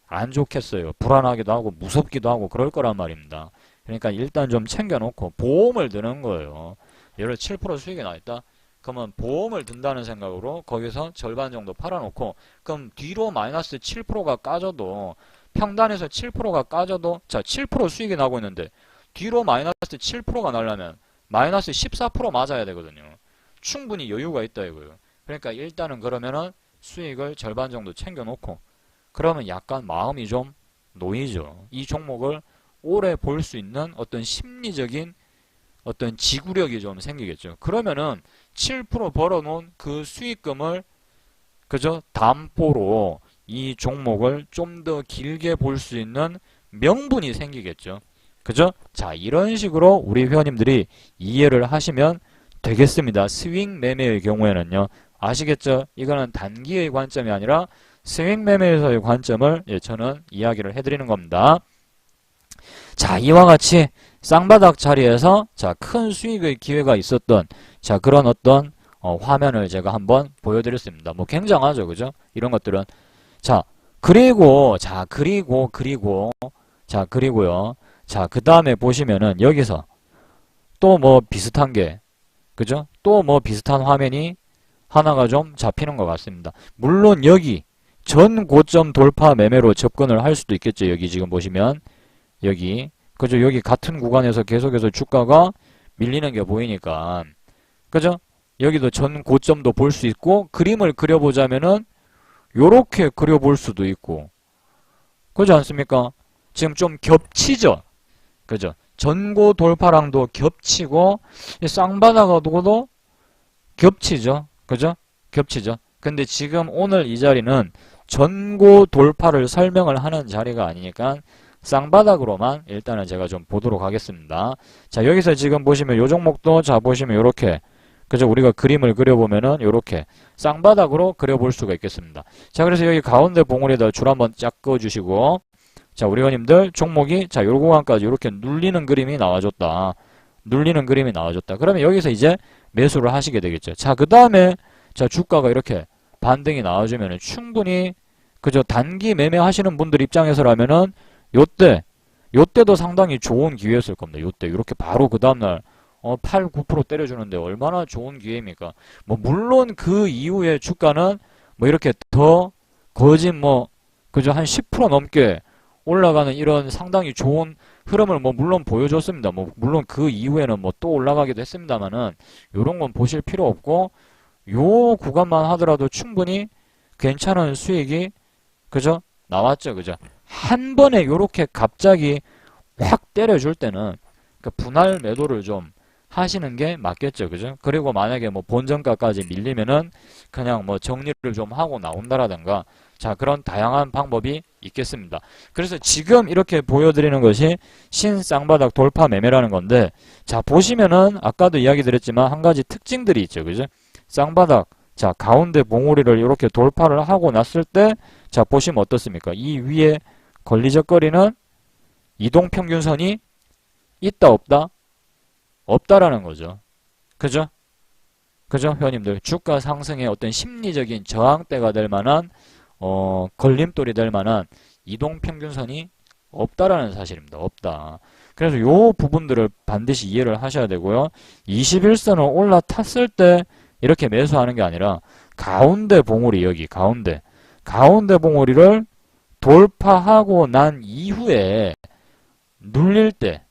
안 좋겠어요. 불안하기도 하고 무섭기도 하고 그럴 거란 말입니다. 그러니까 일단 좀 챙겨놓고 보험을 드는 거예요. 예를 들어 7% 수익이 나있다. 그러면 보험을 든다는 생각으로 거기서 절반 정도 팔아놓고 그럼 뒤로 마이너스 7%가 까져도 평단에서 7%가 까져도 자 7% 수익이 나고 있는데 뒤로 마이너스 7%가 나려면 마이너스 14% 맞아야 되거든요. 충분히 여유가 있다 이거예요. 그러니까 일단은 그러면은 수익을 절반 정도 챙겨놓고 그러면 약간 마음이 좀 놓이죠. 이 종목을 오래 볼 수 있는 어떤 심리적인 어떤 지구력이 좀 생기겠죠. 그러면은 7% 벌어놓은 그 수익금을 그저 담보로 이 종목을 좀 더 길게 볼 수 있는 명분이 생기겠죠. 그죠? 자, 이런 식으로 우리 회원님들이 이해를 하시면 되겠습니다. 스윙 매매의 경우에는요. 아시겠죠? 이거는 단기의 관점이 아니라 스윙 매매에서의 관점을 저는 이야기를 해드리는 겁니다. 자, 이와 같이 쌍바닥 자리에서 자, 큰 수익의 기회가 있었던 자, 그런 어떤 화면을 제가 한번 보여드렸습니다. 뭐 굉장하죠. 그죠? 이런 것들은. 자, 그리고요. 자, 그 다음에 보시면은 여기서 또 뭐 비슷한 게 그죠? 또 뭐 비슷한 화면이 하나가 좀 잡히는 것 같습니다. 물론 여기 전 고점 돌파 매매로 접근을 할 수도 있겠죠. 여기 지금 보시면 여기 그죠? 여기 같은 구간에서 계속해서 주가가 밀리는 게 보이니까 그죠? 여기도 전 고점도 볼 수 있고 그림을 그려보자면은 요렇게 그려볼 수도 있고 그렇지 않습니까? 지금 좀 겹치죠? 그죠? 전고 돌파랑도 겹치고 쌍바닥하고도 겹치죠? 그죠? 겹치죠? 근데 지금 오늘 이 자리는 전고 돌파를 설명을 하는 자리가 아니니까 쌍바닥으로만 일단은 제가 좀 보도록 하겠습니다. 자, 여기서 지금 보시면 요 종목도 자 보시면 요렇게 그죠? 우리가 그림을 그려보면은 요렇게 쌍바닥으로 그려볼 수가 있겠습니다. 자, 그래서 여기 가운데 봉우리에다 줄 한번 쫙 그어주시고, 자, 우리 회원님들 종목이 자, 요 구간까지 이렇게 눌리는 그림이 나와줬다. 눌리는 그림이 나와줬다. 그러면 여기서 이제 매수를 하시게 되겠죠. 자, 그 다음에 자, 주가가 이렇게 반등이 나와주면은 충분히 그죠? 단기 매매 하시는 분들 입장에서라면은 요때도 상당히 좋은 기회였을 겁니다. 요때 이렇게 바로 그 다음날 8, 9% 때려주는데 얼마나 좋은 기회입니까? 뭐 물론 그 이후에 주가는 뭐 이렇게 더 거진 뭐 그죠? 한 10% 넘게 올라가는 이런 상당히 좋은 흐름을 뭐 물론 보여줬습니다. 뭐 물론 그 이후에는 뭐 또 올라가기도 했습니다만은 요런 건 보실 필요 없고 요 구간만 하더라도 충분히 괜찮은 수익이 그죠? 나왔죠. 그죠? 한 번에 요렇게 갑자기 확 때려줄 때는 그 분할 매도를 좀 하시는 게 맞겠죠. 그죠? 그리고 만약에 뭐 본전가까지 밀리면은 그냥 뭐 정리를 좀 하고 나온다라든가 자, 그런 다양한 방법이 있겠습니다. 그래서 지금 이렇게 보여드리는 것이 신쌍바닥 돌파 매매라는 건데 자, 보시면은 아까도 이야기 드렸지만 한 가지 특징들이 있죠. 그죠? 쌍바닥 자, 가운데 봉우리를 이렇게 돌파를 하고 났을 때 자, 보시면 어떻습니까? 이 위에 걸리적거리는 이동평균선이 있다 없다? 없다라는 거죠. 그죠? 그죠? 회원님들 주가 상승의 어떤 심리적인 저항대가 될 만한 걸림돌이 될 만한 이동평균선이 없다라는 사실입니다. 없다. 그래서 요 부분들을 반드시 이해를 하셔야 되고요. 21선을 올라탔을 때 이렇게 매수하는 게 아니라 가운데 봉우리 여기 가운데 봉우리를 돌파하고 난 이후에 눌릴 때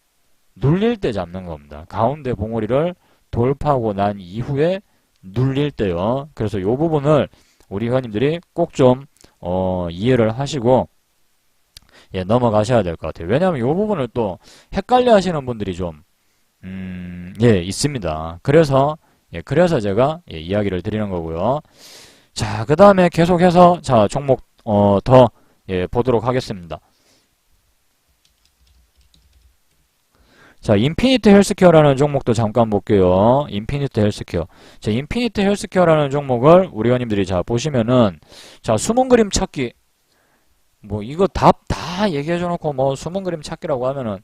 잡는 겁니다. 가운데 봉우리를 돌파하고 난 이후에 눌릴 때요. 그래서 요 부분을 우리 회원님들이 꼭 좀 이해를 하시고 예, 넘어가셔야 될 것 같아요. 왜냐하면 요 부분을 또 헷갈려 하시는 분들이 좀 예, 있습니다. 그래서 제가 이야기를 드리는 거고요. 자, 그 다음에 계속해서 자, 종목 더 보도록 하겠습니다. 자, 인피니트 헬스케어라는 종목도 잠깐 볼게요. 인피니트 헬스케어. 자, 인피니트 헬스케어라는 종목을 우리 회원님들이 자, 보시면은 자, 숨은 그림 찾기. 뭐 이거 답 다 얘기해 줘 놓고 뭐 숨은 그림 찾기라고 하면은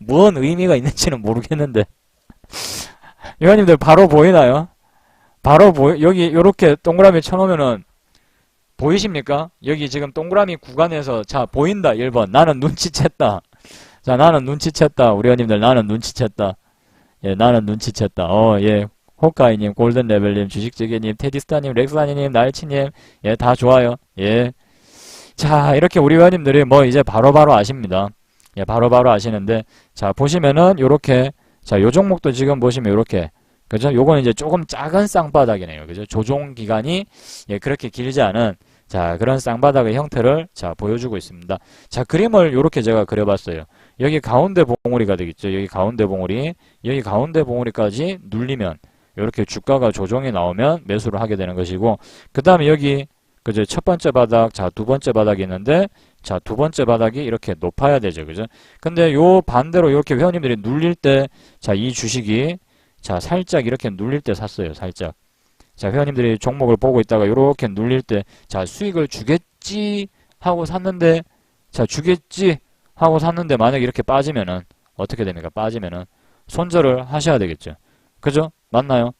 뭔 의미가 있는지는 모르겠는데. 회원님들 바로 보이나요? 여기 요렇게 동그라미 쳐놓으면은 보이십니까? 여기 지금 동그라미 구간에서 자, 보인다. 1번. 나는 눈치챘다. 자, 나는 눈치챘다. 우리 회원님들 나는 눈치챘다. 예, 나는 눈치챘다. 예. 호카이님, 골든레벨님, 주식지게님, 테디스타님, 렉사니님, 날치님, 예, 다 좋아요. 예. 자, 이렇게 우리 회원님들이 뭐 이제 바로바로 아십니다. 예, 바로바로 아시는데, 자, 보시면은 요렇게, 자, 요 종목도 지금 보시면 요렇게, 그죠? 요건 이제 조금 작은 쌍바닥이네요. 그죠? 조종 기간이, 예, 그렇게 길지 않은, 자, 그런 쌍바닥의 형태를, 자, 보여주고 있습니다. 자, 그림을 요렇게 제가 그려봤어요. 여기 가운데 봉우리가 되겠죠. 여기 가운데 봉우리까지 눌리면, 요렇게 주가가 조정이 나오면 매수를 하게 되는 것이고, 그 다음에 여기, 그죠? 첫 번째 바닥, 자, 두 번째 바닥이 있는데, 자, 두 번째 바닥이 이렇게 높아야 되죠. 그죠? 근데 요 반대로 이렇게 회원님들이 눌릴 때, 자, 이 주식이, 자, 살짝 이렇게 눌릴 때 샀어요. 살짝. 자, 회원님들이 종목을 보고 있다가 이렇게 눌릴 때, 자, 수익을 주겠지 하고 샀는데, 자, 주겠지 하고 샀는데 만약에 이렇게 빠지면은, 어떻게 됩니까? 빠지면은, 손절을 하셔야 되겠죠. 그죠? 맞나요?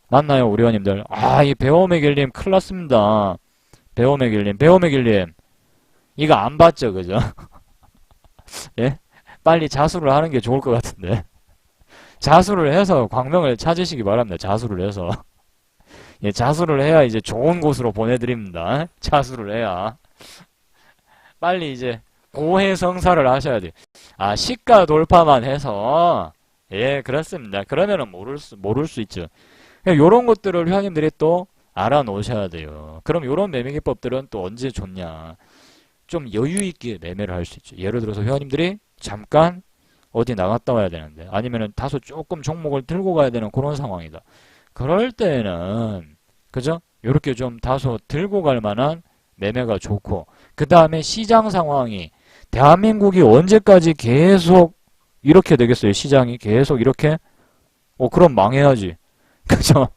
맞나요, 우리 회원님들? 아, 이 배움의 길님 큰일 났습니다. 배움의 길님. 이거 안 봤죠, 그죠? 예? 빨리 자수를 하는 게 좋을 것 같은데. 자수를 해서 광명을 찾으시기 바랍니다. 자수를 해서. 예, 자수를 해야 이제 좋은 곳으로 보내드립니다. 자수를 해야. 빨리 이제 고해성사를 하셔야 돼요. 아, 시가 돌파만 해서. 예, 그렇습니다. 그러면은 모를 수 있죠. 요런 것들을 회원님들이 또 알아놓으셔야 돼요. 그럼 요런 매매 기법들은 또 언제 좋냐. 좀 여유있게 매매를 할 수 있죠. 예를 들어서 회원님들이 잠깐 어디 나갔다 와야 되는데 아니면은 다소 조금 종목을 들고 가야 되는 그런 상황이다. 그럴 때는 그죠? 요렇게 좀 다소 들고 갈 만한 매매가 좋고 그 다음에 시장 상황이 대한민국이 언제까지 계속 이렇게 되겠어요? 시장이 계속 이렇게 그럼 망해야지. 그죠?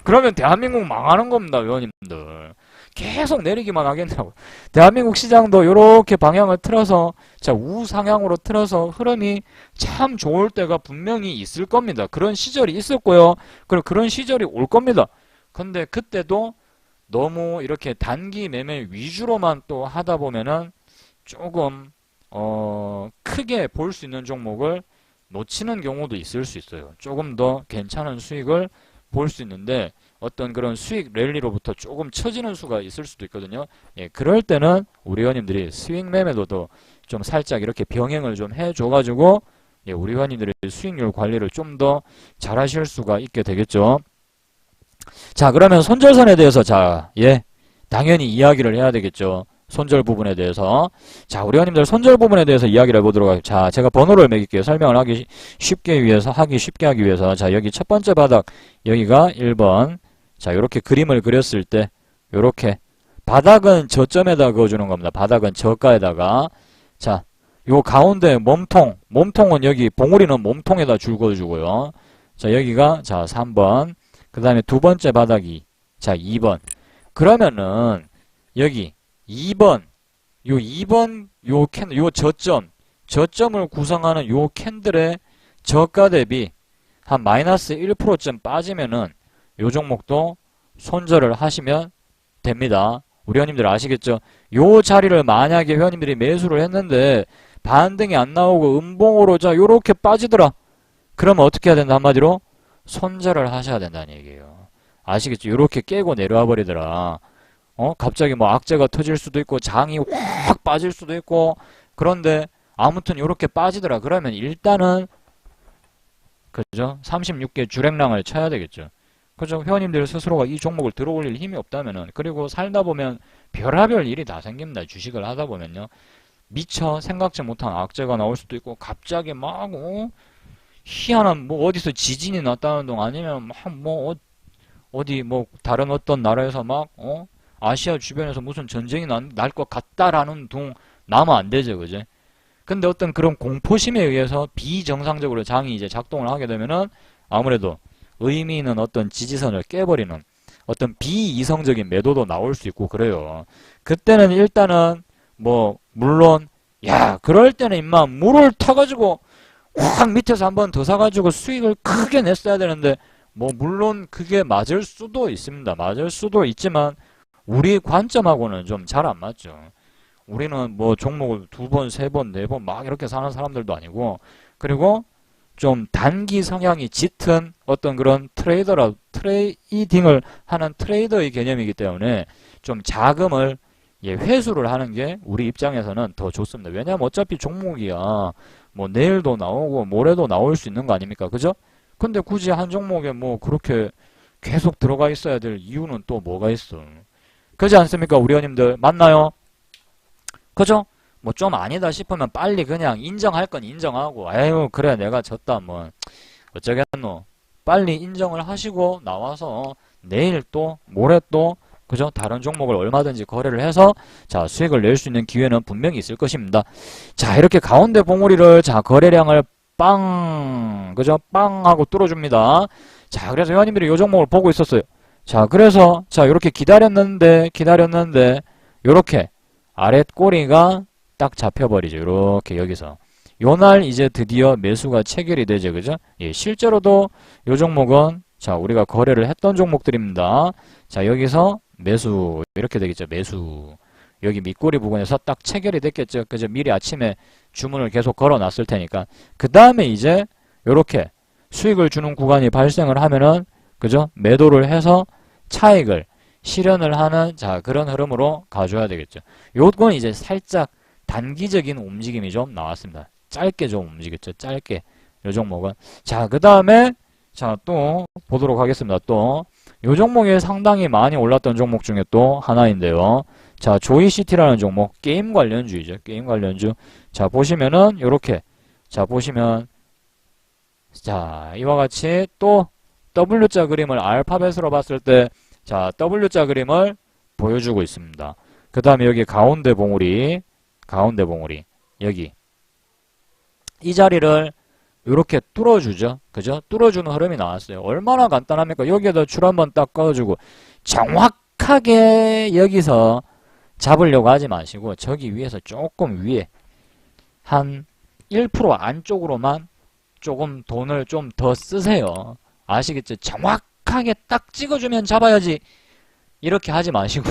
그러면 대한민국 망하는 겁니다, 회원님들. 계속 내리기만 하겠냐고. 대한민국 시장도 이렇게 방향을 틀어서, 자, 우상향으로 틀어서 흐름이 참 좋을 때가 분명히 있을 겁니다. 그런 시절이 있었고요. 그리고 그런 시절이 올 겁니다. 근데 그때도 너무 이렇게 단기 매매 위주로만 또 하다 보면은 조금, 크게 볼 수 있는 종목을 놓치는 경우도 있을 수 있어요. 조금 더 괜찮은 수익을 볼 수 있는데 어떤 그런 수익 랠리로부터 조금 처지는 수가 있을 수도 있거든요. 예, 그럴 때는 우리 회원님들이 수익 매매도 좀 살짝 이렇게 병행을 좀 해줘가지고 예, 우리 회원님들의 수익률 관리를 좀 더 잘하실 수가 있게 되겠죠. 자, 그러면 손절선에 대해서 자, 예, 당연히 이야기를 해야 되겠죠. 손절 부분에 대해서. 자, 우리 회원님들 손절 부분에 대해서 이야기를 해보도록 하겠습니다. 자, 제가 번호를 매길게요. 설명을 하기 쉽게 하기 위해서. 자, 여기 첫 번째 바닥, 여기가 1번. 자, 요렇게 그림을 그렸을 때, 요렇게. 바닥은 저점에다 그어주는 겁니다. 바닥은 저가에다가. 자, 요 가운데 몸통은 여기, 봉우리는 몸통에다 줄 그어주고요. 자, 여기가, 자, 3번. 그 다음에 두 번째 바닥이, 자, 2번. 그러면은, 여기, 2번, 요 저점을 구성하는 요 캔들의 저가 대비 한 마이너스 1%쯤 빠지면은 요 종목도 손절을 하시면 됩니다. 우리 회원님들 아시겠죠? 요 자리를 만약에 회원님들이 매수를 했는데 반등이 안 나오고 음봉으로 자, 요렇게 빠지더라. 그러면 어떻게 해야 된다? 한마디로 손절을 하셔야 된다는 얘기예요. 아시겠죠? 요렇게 깨고 내려와 버리더라. 갑자기 뭐 악재가 터질 수도 있고 장이 확 빠질 수도 있고 그런데 아무튼 요렇게 빠지더라. 그러면 일단은 그죠? 36개 주랭랑을 쳐야 되겠죠. 그죠? 회원님들 스스로가 이 종목을 들어올릴 힘이 없다면은 그리고 살다 보면 별하별 일이 다 생깁니다. 주식을 하다 보면요. 미처 생각지 못한 악재가 나올 수도 있고 갑자기 막 희한한 뭐 어디서 지진이 났다는 동 아니면 막 뭐 어디 뭐 다른 어떤 나라에서 막 아시아 주변에서 무슨 전쟁이 날 것 같다라는 둥 나면 안 되죠, 그죠? 근데 어떤 그런 공포심에 의해서 비정상적으로 장이 이제 작동을 하게 되면은 아무래도 의미 있는 어떤 지지선을 깨버리는 어떤 비이성적인 매도도 나올 수 있고 그래요. 그때는 일단은 뭐 물론 야 그럴 때는 임마 물을 타가지고 확 밑에서 한 번 더 사가지고 수익을 크게 냈어야 되는데 뭐 물론 그게 맞을 수도 있습니다. 맞을 수도 있지만 우리 관점하고는 좀 잘 안 맞죠. 우리는 뭐 종목을 2번, 3번, 4번 막 이렇게 사는 사람들도 아니고 그리고 좀 단기 성향이 짙은 어떤 그런 트레이딩을 하는 트레이더의 개념이기 때문에 좀 자금을 회수를 하는 게 우리 입장에서는 더 좋습니다. 왜냐하면 어차피 종목이야. 뭐 내일도 나오고 모레도 나올 수 있는 거 아닙니까? 그죠? 근데 굳이 한 종목에 뭐 그렇게 계속 들어가 있어야 될 이유는 또 뭐가 있어? 그렇지 않습니까? 우리 회원님들 맞나요? 그죠? 뭐 좀 아니다 싶으면 빨리 그냥 인정할 건 인정하고 아유 그래 내가 졌다 뭐 어쩌겠노 빨리 인정을 하시고 나와서 내일 또 모레 또 그죠? 다른 종목을 얼마든지 거래를 해서 자 수익을 낼 수 있는 기회는 분명히 있을 것입니다. 자 이렇게 가운데 봉우리를 자 거래량을 빵 그죠? 빵 하고 뚫어줍니다. 자 그래서 회원님들이 이 종목을 보고 있었어요. 자 그래서 자 이렇게 기다렸는데 요렇게 아랫꼬리가 딱 잡혀버리죠. 요렇게 여기서 요날 이제 드디어 매수가 체결이 되죠. 그죠? 예, 실제로도 요 종목은 자 우리가 거래를 했던 종목들입니다. 자 여기서 매수 이렇게 되겠죠. 매수 여기 밑꼬리 부분에서 딱 체결이 됐겠죠. 그죠? 미리 아침에 주문을 계속 걸어놨을 테니까 그 다음에 이제 요렇게 수익을 주는 구간이 발생을 하면은 그죠? 매도를 해서 차익을 실현을 하는 자 그런 흐름으로 가져야 되겠죠. 요건 이제 살짝 단기적인 움직임이 좀 나왔습니다. 짧게 좀 움직였죠. 짧게 요 종목은 자 그 다음에 자 또 보도록 하겠습니다. 또 요 종목이 상당히 많이 올랐던 종목 중에 또 하나인데요. 자 조이시티라는 종목 게임 관련주이죠. 게임 관련주 자 보시면은 요렇게 자 보시면 자 이와 같이 또 W자 그림을 알파벳으로 봤을 때 자 W자 그림을 보여주고 있습니다. 그 다음에 여기 가운데 봉우리 여기 이 자리를 요렇게 뚫어주죠. 그죠? 뚫어주는 흐름이 나왔어요. 얼마나 간단합니까? 여기에다 줄 한번 딱 꺼주고 정확하게 여기서 잡으려고 하지 마시고 저기 위에서 조금 위에 한 1% 안쪽으로만 조금 돈을 좀 더 쓰세요. 아시겠죠? 정확하게 딱 찍어주면 잡아야지. 이렇게 하지 마시고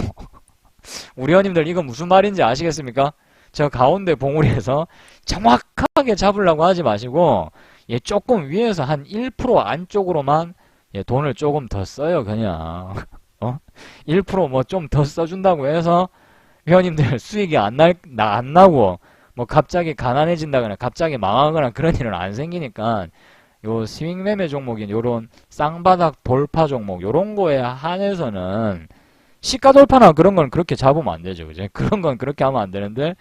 우리 회원님들 이거 무슨 말인지 아시겠습니까? 저 가운데 봉우리에서 정확하게 잡으려고 하지 마시고 예, 조금 위에서 한 1% 안쪽으로만 예, 돈을 조금 더 써요. 그냥 1% 뭐 좀 더 써준다고 해서 회원님들 수익이 안 나고 뭐 갑자기 가난해진다거나 갑자기 망하거나 그런 일은 안 생기니까 요 스윙 매매 종목인 요런 쌍바닥 돌파 종목 요런 거에 한해서는 시가 돌파나 그런 건 그렇게 잡으면 안 되죠. 그죠? 그런 건 그렇게 하면 안 되는데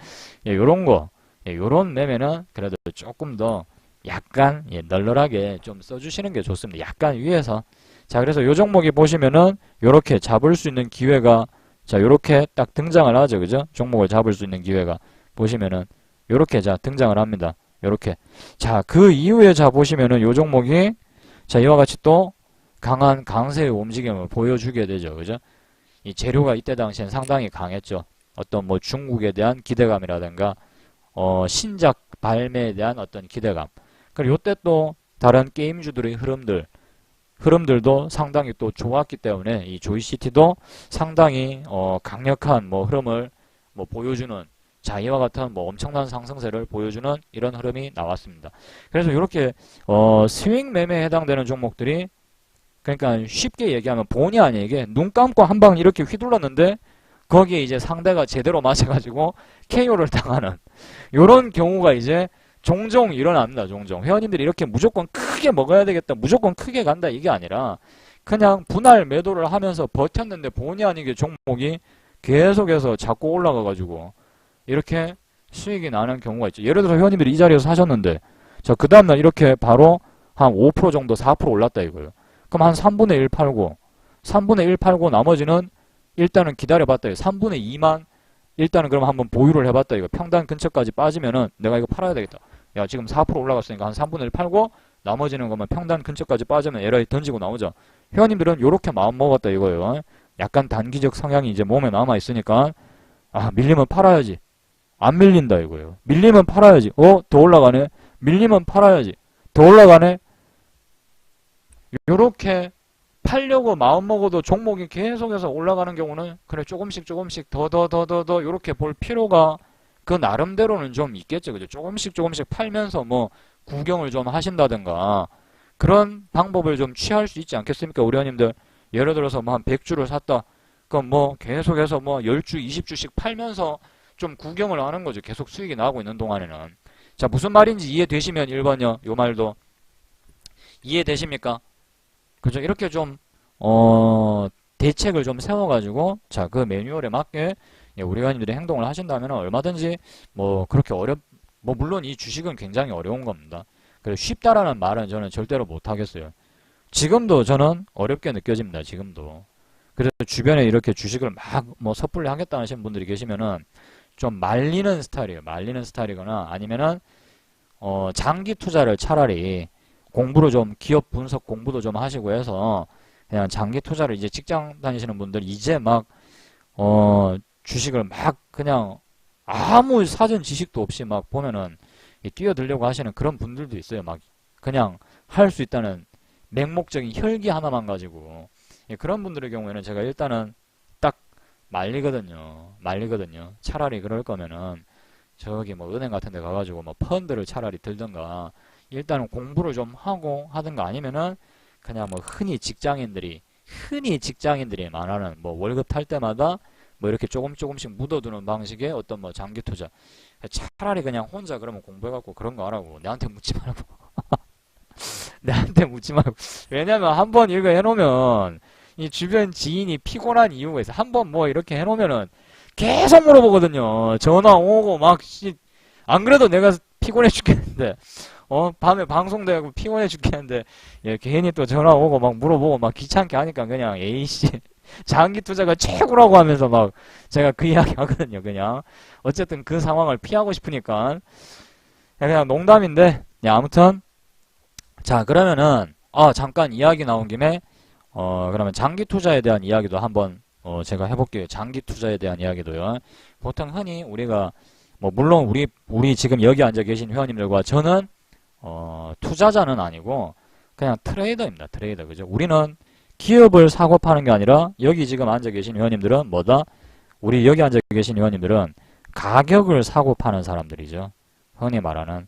예, 요런 거 예, 요런 매매는 그래도 조금 더 약간 예, 널널하게 좀 써주시는 게 좋습니다. 약간 위에서 자 그래서 요 종목이 보시면은 요렇게 잡을 수 있는 기회가 자 요렇게 딱 등장을 하죠. 그죠? 종목을 잡을 수 있는 기회가 보시면은 요렇게 자 등장을 합니다. 요렇게 자 그 이후에 자 보시면은 요 종목이 자 이와 같이 또 강한 강세의 움직임을 보여주게 되죠. 그죠? 이 재료가 이때 당시엔 상당히 강했죠. 어떤 뭐 중국에 대한 기대감이라든가 신작 발매에 대한 어떤 기대감. 그리고 요때 또 다른 게임주들의 흐름들도 상당히 또 좋았기 때문에 이 조이시티도 상당히 강력한 뭐 흐름을 뭐 보여주는 자 이와 같은 뭐 엄청난 상승세를 보여주는 이런 흐름이 나왔습니다. 그래서 이렇게 스윙 매매에 해당되는 종목들이 그러니까 쉽게 얘기하면 본의 아니게 눈 감고 한 방 이렇게 휘둘렀는데 거기에 이제 상대가 제대로 맞아가지고 KO를 당하는 이런 경우가 이제 종종 일어납니다. 종종 회원님들이 이렇게 무조건 크게 먹어야 되겠다, 무조건 크게 간다 이게 아니라 그냥 분할 매도를 하면서 버텼는데 본의 아니게 종목이 계속해서 자꾸 올라가가지고 이렇게 수익이 나는 경우가 있죠. 예를 들어서 회원님들이 이 자리에서 사셨는데 자 그 다음날 이렇게 바로 한 5% 정도 4% 올랐다 이거예요. 그럼 한 3분의 1 팔고 3분의 1 팔고 나머지는 일단은 기다려봤다. 3분의 2만 일단은 그럼 한번 보유를 해봤다. 이거 평단 근처까지 빠지면은 내가 이거 팔아야 되겠다. 야 지금 4% 올라갔으니까 한 3분의 1 팔고 나머지는 그러면 평단 근처까지 빠지면 에러에 던지고 나오죠. 회원님들은 요렇게 마음 먹었다 이거예요. 약간 단기적 성향이 이제 몸에 남아있으니까 아 밀리면 팔아야지. 안 밀린다 이거예요. 밀리면 팔아야지. 더 올라가네. 밀리면 팔아야지. 더 올라가네. 요렇게 팔려고 마음먹어도 종목이 계속해서 올라가는 경우는 그래 조금씩 더 요렇게 볼 필요가 그 나름대로는 좀 있겠죠. 그죠? 조금씩 팔면서 뭐 구경을 좀 하신다든가 그런 방법을 좀 취할 수 있지 않겠습니까? 우리 회원님들 예를 들어서 뭐 한 100주를 샀다. 그럼 뭐 계속해서 뭐 10주, 20주씩 팔면서 좀 구경을 하는 거죠. 계속 수익이 나고 있는 동안에는. 자 무슨 말인지 이해되시면 1번요. 요 말도 이해되십니까? 그죠? 이렇게 좀, 대책을 좀 세워가지고, 자, 그 매뉴얼에 맞게, 예, 우리 회원님들이 행동을 하신다면 얼마든지, 뭐, 그렇게 뭐, 물론 이 주식은 굉장히 어려운 겁니다. 그래서 쉽다라는 말은 저는 절대로 못하겠어요. 지금도 저는 어렵게 느껴집니다, 지금도. 그래서 주변에 이렇게 주식을 막, 뭐, 섣불리 하겠다 하시는 분들이 계시면은, 좀 말리는 스타일이에요. 말리는 스타일이거나, 아니면은, 장기 투자를 차라리, 공부를 좀 기업 분석 공부도 좀 하시고 해서 그냥 장기 투자를 이제 직장 다니시는 분들 이제 막 주식을 막 그냥 아무 사전 지식도 없이 막 보면은 뛰어들려고 하시는 그런 분들도 있어요. 막 그냥 할 수 있다는 맹목적인 혈기 하나만 가지고 그런 분들의 경우에는 제가 일단은 딱 말리거든요. 차라리 그럴 거면은 저기 뭐 은행 같은 데 가가지고 뭐 펀드를 차라리 들든가 일단은 공부를 좀 하고 하든가 아니면은 그냥 뭐 흔히 직장인들이 말하는 뭐 월급 탈 때마다 뭐 이렇게 조금씩 묻어두는 방식의 어떤 뭐 장기 투자 차라리 그냥 혼자 그러면 공부해갖고 그런 거 하라고 내한테 묻지 말고 왜냐면 한번 이거 해놓으면 이 주변 지인이 피곤한 이유가 있어. 한번 뭐 이렇게 해놓으면은 계속 물어보거든요. 전화 오고 막 안 그래도 내가 피곤해 죽겠는데 밤에 방송되고 피곤해 죽겠는데 예, 괜히 또 전화 오고 막 물어보고 막 귀찮게 하니까 그냥 에이씨 장기 투자가 최고라고 하면서 막 제가 그 이야기 하거든요. 그냥 어쨌든 그 상황을 피하고 싶으니까 그냥 농담인데 아무튼 자, 그러면은 잠깐 이야기 나온 김에 그러면 장기 투자에 대한 이야기도 한번 제가 해볼게요. 장기 투자에 대한 이야기도요. 보통 흔히 우리가 뭐 물론 우리 지금 여기 앉아 계신 회원님들과 저는 투자자는 아니고 그냥 트레이더입니다. 트레이더. 그죠? 우리는 기업을 사고 파는 게 아니라 여기 지금 앉아 계신 회원님들은 뭐다? 우리 여기 앉아 계신 회원님들은 가격을 사고 파는 사람들이죠. 흔히 말하는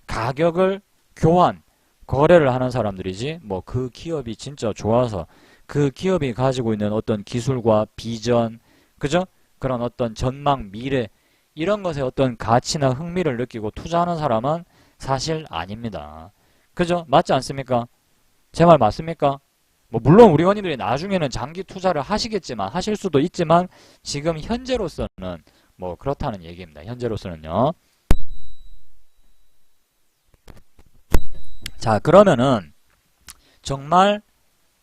가격을 교환, 거래를 하는 사람들이지 뭐 그 기업이 진짜 좋아서 그 기업이 가지고 있는 어떤 기술과 비전, 그죠? 그런 어떤 전망, 미래 이런 것에 어떤 가치나 흥미를 느끼고 투자하는 사람은 사실 아닙니다. 그죠? 맞지 않습니까? 제 말 맞습니까? 뭐 물론 우리 원님들이 나중에는 장기 투자를 하시겠지만 하실 수도 있지만 지금 현재로서는 뭐 그렇다는 얘기입니다. 현재로서는요. 자, 그러면은 정말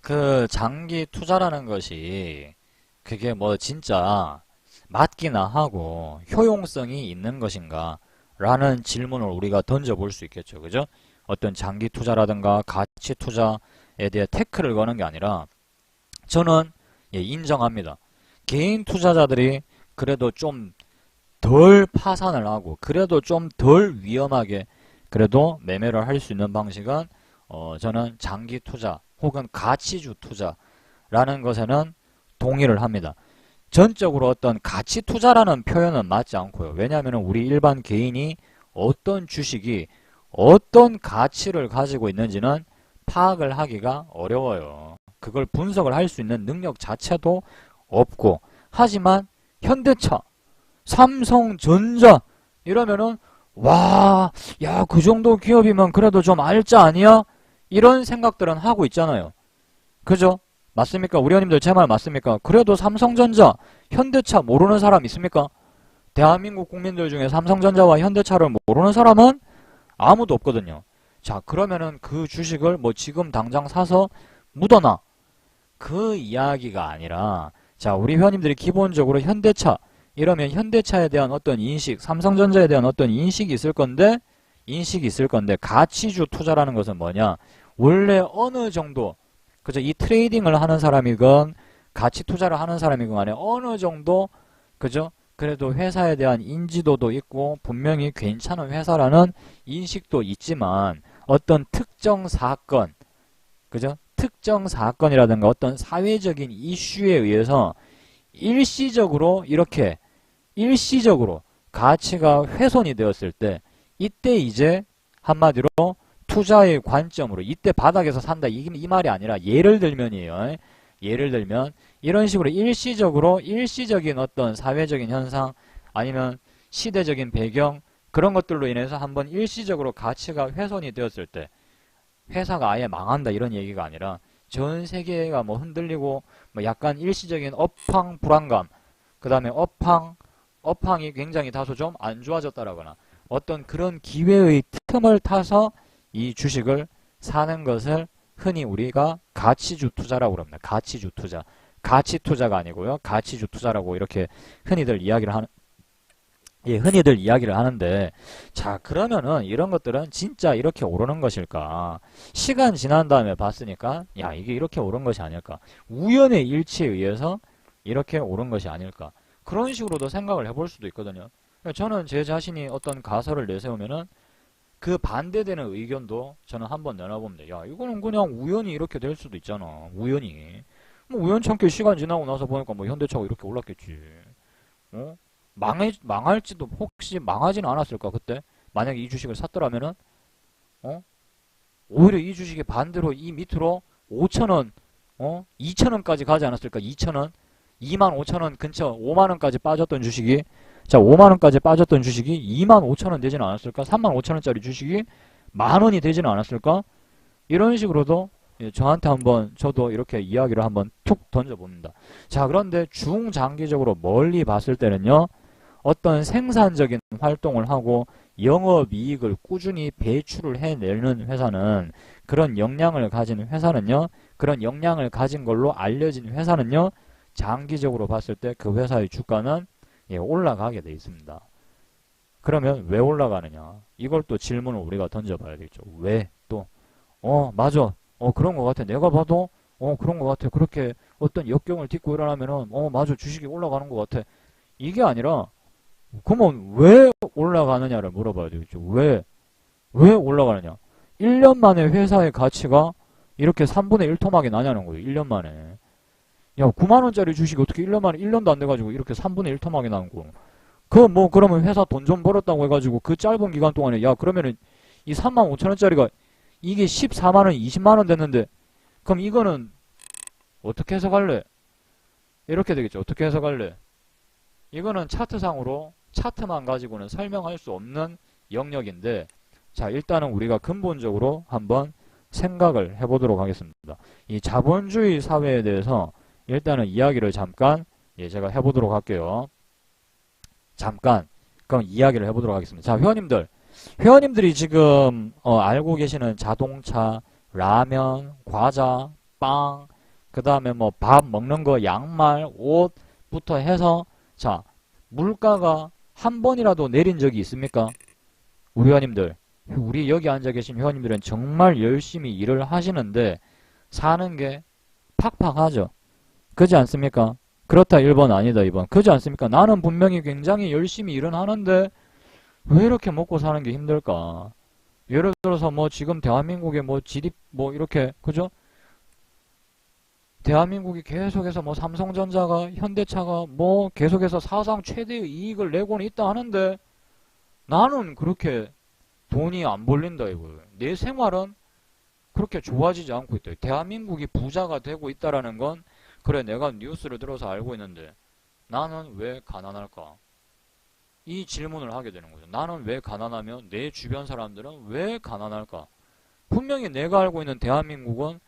그 장기 투자라는 것이 그게 뭐 진짜 맞기나 하고 효용성이 있는 것인가 라는 질문을 우리가 던져볼 수 있겠죠. 그죠? 어떤 장기 투자라든가 가치 투자에 대해 태클을 거는 게 아니라 저는 인정합니다. 개인 투자자들이 그래도 좀 덜 파산을 하고 그래도 좀 덜 위험하게 그래도 매매를 할 수 있는 방식은 저는 장기 투자 혹은 가치주 투자라는 것에는 동의를 합니다. 전적으로 어떤 가치 투자라는 표현은 맞지 않고요. 왜냐하면 우리 일반 개인이 어떤 주식이 어떤 가치를 가지고 있는지는 파악을 하기가 어려워요. 그걸 분석을 할 수 있는 능력 자체도 없고 하지만 현대차, 삼성전자 이러면은 와, 야, 그 정도 기업이면 그래도 좀 알짜 아니야? 이런 생각들은 하고 있잖아요. 그죠? 맞습니까? 우리 형님들 제 말 맞습니까? 그래도 삼성전자, 현대차 모르는 사람 있습니까? 대한민국 국민들 중에 삼성전자와 현대차를 모르는 사람은 아무도 없거든요. 자, 그러면은 그 주식을 뭐 지금 당장 사서 묻어놔. 그 이야기가 아니라, 자, 우리 회원님들이 기본적으로 현대차, 이러면 현대차에 대한 어떤 인식, 삼성전자에 대한 어떤 인식이 있을 건데, 가치주 투자라는 것은 뭐냐? 원래 어느 정도, 그죠? 이 트레이딩을 하는 사람이건, 가치 투자를 하는 사람이건 간에 어느 정도, 그죠? 그래도 회사에 대한 인지도도 있고, 분명히 괜찮은 회사라는 인식도 있지만, 어떤 특정 사건, 그죠? 특정 사건이라든가 어떤 사회적인 이슈에 의해서 일시적으로 가치가 훼손이 되었을 때 이때 이제 한마디로 투자의 관점으로 이때 바닥에서 산다 이 말이 아니라 예를 들면이에요. 예를 들면 이런 식으로 일시적인 어떤 사회적인 현상 아니면 시대적인 배경 그런 것들로 인해서 한번 일시적으로 가치가 훼손이 되었을 때 회사가 아예 망한다 이런 얘기가 아니라 전 세계가 뭐 흔들리고 뭐 약간 일시적인 업황 불안감 그 다음에 업황이 굉장히 다소 좀 안 좋아졌다라거나 어떤 그런 기회의 틈을 타서 이 주식을 사는 것을 흔히 우리가 가치주 투자라고 합니다. 가치주 투자. 가치 투자가 아니고요. 가치주 투자라고 이렇게 흔히들 이야기를 하는데 자 그러면은 이런 것들은 진짜 이렇게 오르는 것일까? 시간 지난 다음에 봤으니까 야 이게 이렇게 오른 것이 아닐까? 우연의 일치에 의해서 이렇게 오른 것이 아닐까? 그런 식으로도 생각을 해볼 수도 있거든요. 저는 제 자신이 어떤 가설을 내세우면은 그 반대되는 의견도 저는 한번 내놔봅니다. 야 이거는 그냥 우연히 이렇게 될 수도 있잖아. 우연히 뭐 우연찮게 시간 지나고 나서 보니까 뭐 현대차가 이렇게 올랐겠지. 어? 망할지도 혹시 망하지는 않았을까 그때 만약에 이 주식을 샀더라면은 오히려 이 주식이 반대로 이 밑으로 5천원 2천원까지 가지 않았을까 2천원 2만 5천원 근처 5만원까지 빠졌던 주식이 자 5만원까지 빠졌던 주식이 2만 5천원 되지는 않았을까 3만 5천원짜리 주식이 만원이 되지는 않았을까 이런 식으로도 저한테 한번 저도 이렇게 이야기를 한번 툭 던져봅니다. 자 그런데 중장기적으로 멀리 봤을 때는요 어떤 생산적인 활동을 하고 영업이익을 꾸준히 배출을 해내는 회사는 그런 역량을 가진 회사는요 그런 역량을 가진 걸로 알려진 회사는요 장기적으로 봤을 때 그 회사의 주가는 올라가게 돼 있습니다. 그러면 왜 올라가느냐 이걸 또 질문을 우리가 던져봐야 되겠죠. 왜 또 맞아. 그런 것 같아. 내가 봐도, 그런 것 같아. 그렇게 어떤 역경을 딛고 일어나면은, 맞아. 주식이 올라가는 것 같아. 이게 아니라, 그러면 왜 올라가느냐를 물어봐야 되겠죠. 왜 올라가느냐. 1년 만에 회사의 가치가 이렇게 3분의 1 토막이 나냐는 거예요. 1년 만에. 야, 9만원짜리 주식이 어떻게 1년 만에, 1년도 안 돼가지고 이렇게 3분의 1 토막이 나는 거. 그러면 회사 돈 좀 벌었다고 해가지고 그 짧은 기간 동안에, 야, 그러면은 이 3만 5천원짜리가 이게 14만원, 20만원 됐는데, 그럼 이거는 어떻게 해석할래? 이렇게 되겠죠. 어떻게 해석할래? 이거는 차트상으로, 차트만 가지고는 설명할 수 없는 영역인데, 자, 일단은 우리가 근본적으로 한번 생각을 해보도록 하겠습니다. 이 자본주의 사회에 대해서 일단은 이야기를 잠깐, 제가 해보도록 할게요. 잠깐, 그럼 이야기를 해보도록 하겠습니다. 자, 회원님들이 지금 알고 계시는 자동차, 라면, 과자, 빵, 그 다음에 뭐 밥 먹는 거, 양말, 옷부터 해서 자, 물가가 한 번이라도 내린 적이 있습니까? 우리 회원님들, 우리 여기 앉아 계신 회원님들은 정말 열심히 일을 하시는데 사는 게 팍팍하죠. 그렇지 않습니까? 그렇다 1번 아니다 2번. 그렇지 않습니까? 나는 분명히 굉장히 열심히 일은 하는데 왜 이렇게 먹고 사는 게 힘들까? 예를 들어서 뭐 지금 대한민국의 뭐 GDP 뭐 이렇게 그죠? 대한민국이 계속해서 뭐 삼성전자가 현대차가 뭐 계속해서 사상 최대의 이익을 내고는 있다 하는데 나는 그렇게 돈이 안 벌린다 이거예요. 내 생활은 그렇게 좋아지지 않고 있다. 대한민국이 부자가 되고 있다라는 건 그래 내가 뉴스를 들어서 알고 있는데 나는 왜 가난할까? 이 질문을 하게 되는 거죠. 나는 왜 가난하며 내 주변 사람들은 왜 가난할까? 분명히 내가 알고 있는 대한민국은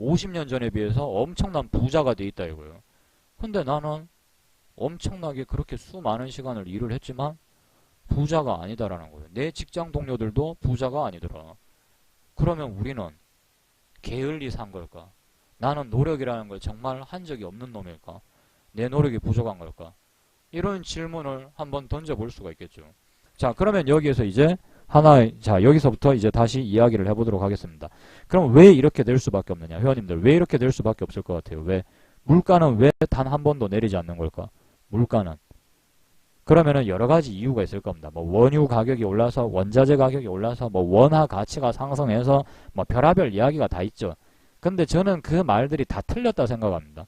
50년 전에 비해서 엄청난 부자가 돼 있다 이거예요. 근데 나는 엄청나게 그렇게 수많은 시간을 일을 했지만 부자가 아니다라는 거예요. 내 직장 동료들도 부자가 아니더라. 그러면 우리는 게을리 산 걸까? 나는 노력이라는 걸 정말 한 적이 없는 놈일까? 내 노력이 부족한 걸까? 이런 질문을 한번 던져볼 수가 있겠죠. 자, 그러면 여기에서 이제 자, 여기서부터 이제 다시 이야기를 해보도록 하겠습니다. 그럼 왜 이렇게 될 수밖에 없느냐? 회원님들, 왜 이렇게 될 수밖에 없을 것 같아요? 물가는 왜 단 한 번도 내리지 않는 걸까? 물가는. 그러면은 여러 가지 이유가 있을 겁니다. 뭐 원유 가격이 올라서, 원자재 가격이 올라서, 뭐 원화 가치가 상승해서, 뭐 별하별 이야기가 다 있죠. 근데 저는 그 말들이 다 틀렸다 생각합니다.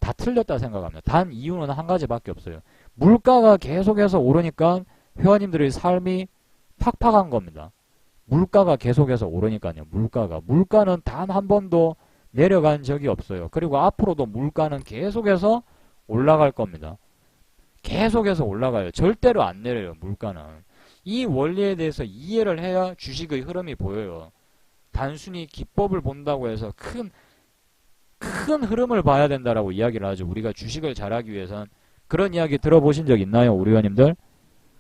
다 틀렸다 생각합니다. 단 이유는 한 가지밖에 없어요. 물가가 계속해서 오르니까 회원님들의 삶이 팍팍한 겁니다. 물가가 계속해서 오르니까요. 물가는 단 한 번도 내려간 적이 없어요. 그리고 앞으로도 물가는 계속해서 올라갈 겁니다. 계속해서 올라가요. 절대로 안 내려요. 물가는. 이 원리에 대해서 이해를 해야 주식의 흐름이 보여요. 단순히 기법을 본다고 해서 큰 흐름을 봐야 된다라고 이야기를 하죠. 우리가 주식을 잘하기 위해선. 그런 이야기 들어보신 적 있나요? 우리 회원님들?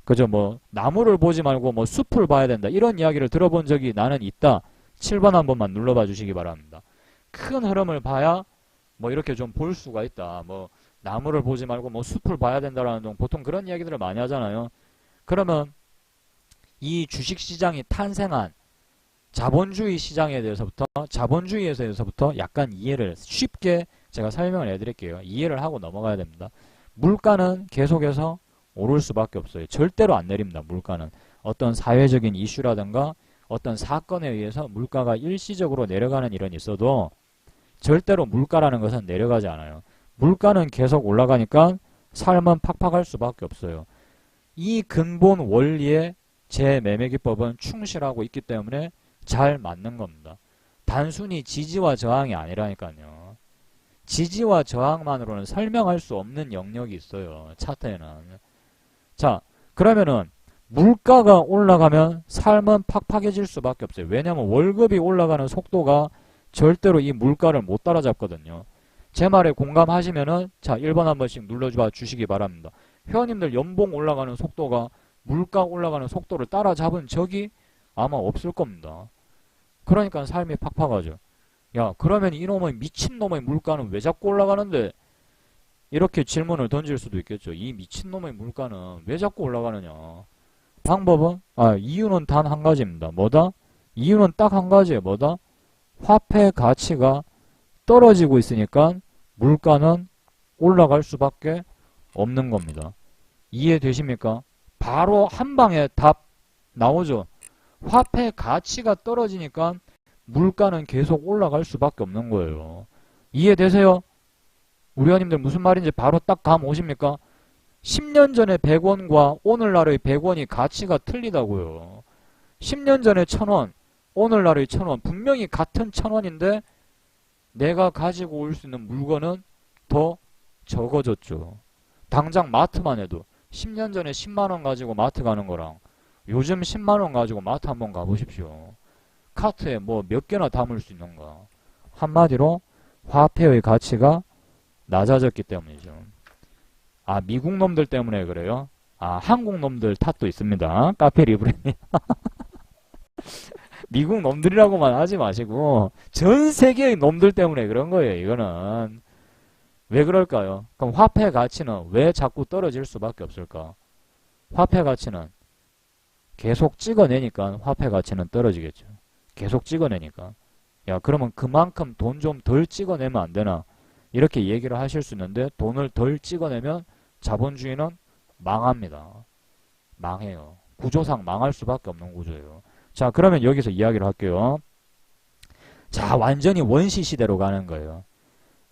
그죠? 뭐 나무를 보지 말고 뭐 숲을 봐야 된다. 이런 이야기를 들어본 적이 나는 있다. 7번 한 번만 눌러봐 주시기 바랍니다. 큰 흐름을 봐야 뭐 이렇게 좀 볼 수가 있다. 뭐 나무를 보지 말고 뭐 숲을 봐야 된다라는 등 보통 그런 이야기들을 많이 하잖아요. 그러면 이 주식시장이 탄생한 자본주의 시장에 대해서부터 자본주의에서부터 약간 이해를 쉽게 제가 설명을 해드릴게요. 이해를 하고 넘어가야 됩니다. 물가는 계속해서 오를 수밖에 없어요. 절대로 안 내립니다. 물가는 어떤 사회적인 이슈라든가 어떤 사건에 의해서 물가가 일시적으로 내려가는 일은 있어도 절대로 물가라는 것은 내려가지 않아요. 물가는 계속 올라가니까 삶은 팍팍할 수밖에 없어요. 이 근본 원리에 제 매매기법은 충실하고 있기 때문에 잘 맞는 겁니다. 단순히 지지와 저항이 아니라니까요. 지지와 저항만으로는 설명할 수 없는 영역이 있어요. 차트에는. 자, 그러면은 물가가 올라가면 삶은 팍팍해질 수밖에 없어요. 왜냐하면 월급이 올라가는 속도가 절대로 이 물가를 못 따라잡거든요. 제 말에 공감하시면은 자 1번 한 번씩 눌러봐 주시기 바랍니다. 회원님들 연봉 올라가는 속도가 물가 올라가는 속도를 따라잡은 적이 아마 없을 겁니다. 그러니까 삶이 팍팍하죠. 야, 그러면 이놈의 미친놈의 물가는 왜 자꾸 올라가는데? 이렇게 질문을 던질 수도 있겠죠. 이 미친놈의 물가는 왜 자꾸 올라가느냐? 방법은? 이유는 단 한 가지입니다. 뭐다? 이유는 딱 한 가지예요. 뭐다? 화폐 가치가 떨어지고 있으니까 물가는 올라갈 수밖에 없는 겁니다. 이해되십니까? 바로 한 방에 답 나오죠. 화폐 가치가 떨어지니까 물가는 계속 올라갈 수밖에 없는 거예요. 이해되세요? 우리 회원님들 무슨 말인지 바로 딱 감 오십니까? 10년 전에 100원과 오늘날의 100원이 가치가 틀리다고요. 10년 전에 1000원, 오늘날의 1000원, 분명히 같은 1000원인데 내가 가지고 올 수 있는 물건은 더 적어졌죠. 당장 마트만 해도 10년 전에 10만원 가지고 마트 가는 거랑 요즘 10만원 가지고 마트 한번 가보십시오. 카트에 뭐 몇 개나 담을 수 있는가. 한마디로 화폐의 가치가 낮아졌기 때문이죠. 아, 미국 놈들 때문에 그래요? 아, 한국 놈들 탓도 있습니다. 카페 리브레님. 미국 놈들이라고만 하지 마시고 전 세계의 놈들 때문에 그런 거예요. 이거는. 왜 그럴까요? 그럼 화폐 가치는 왜 자꾸 떨어질 수밖에 없을까? 화폐 가치는 계속 찍어내니까 화폐 가치는 떨어지겠죠. 계속 찍어내니까. 야, 그러면 그만큼 돈 좀 덜 찍어내면 안 되나? 이렇게 얘기를 하실 수 있는데 돈을 덜 찍어내면 자본주의는 망합니다. 망해요. 구조상 망할 수밖에 없는 구조예요. 자, 그러면 여기서 이야기를 할게요. 자, 완전히 원시 시대로 가는 거예요.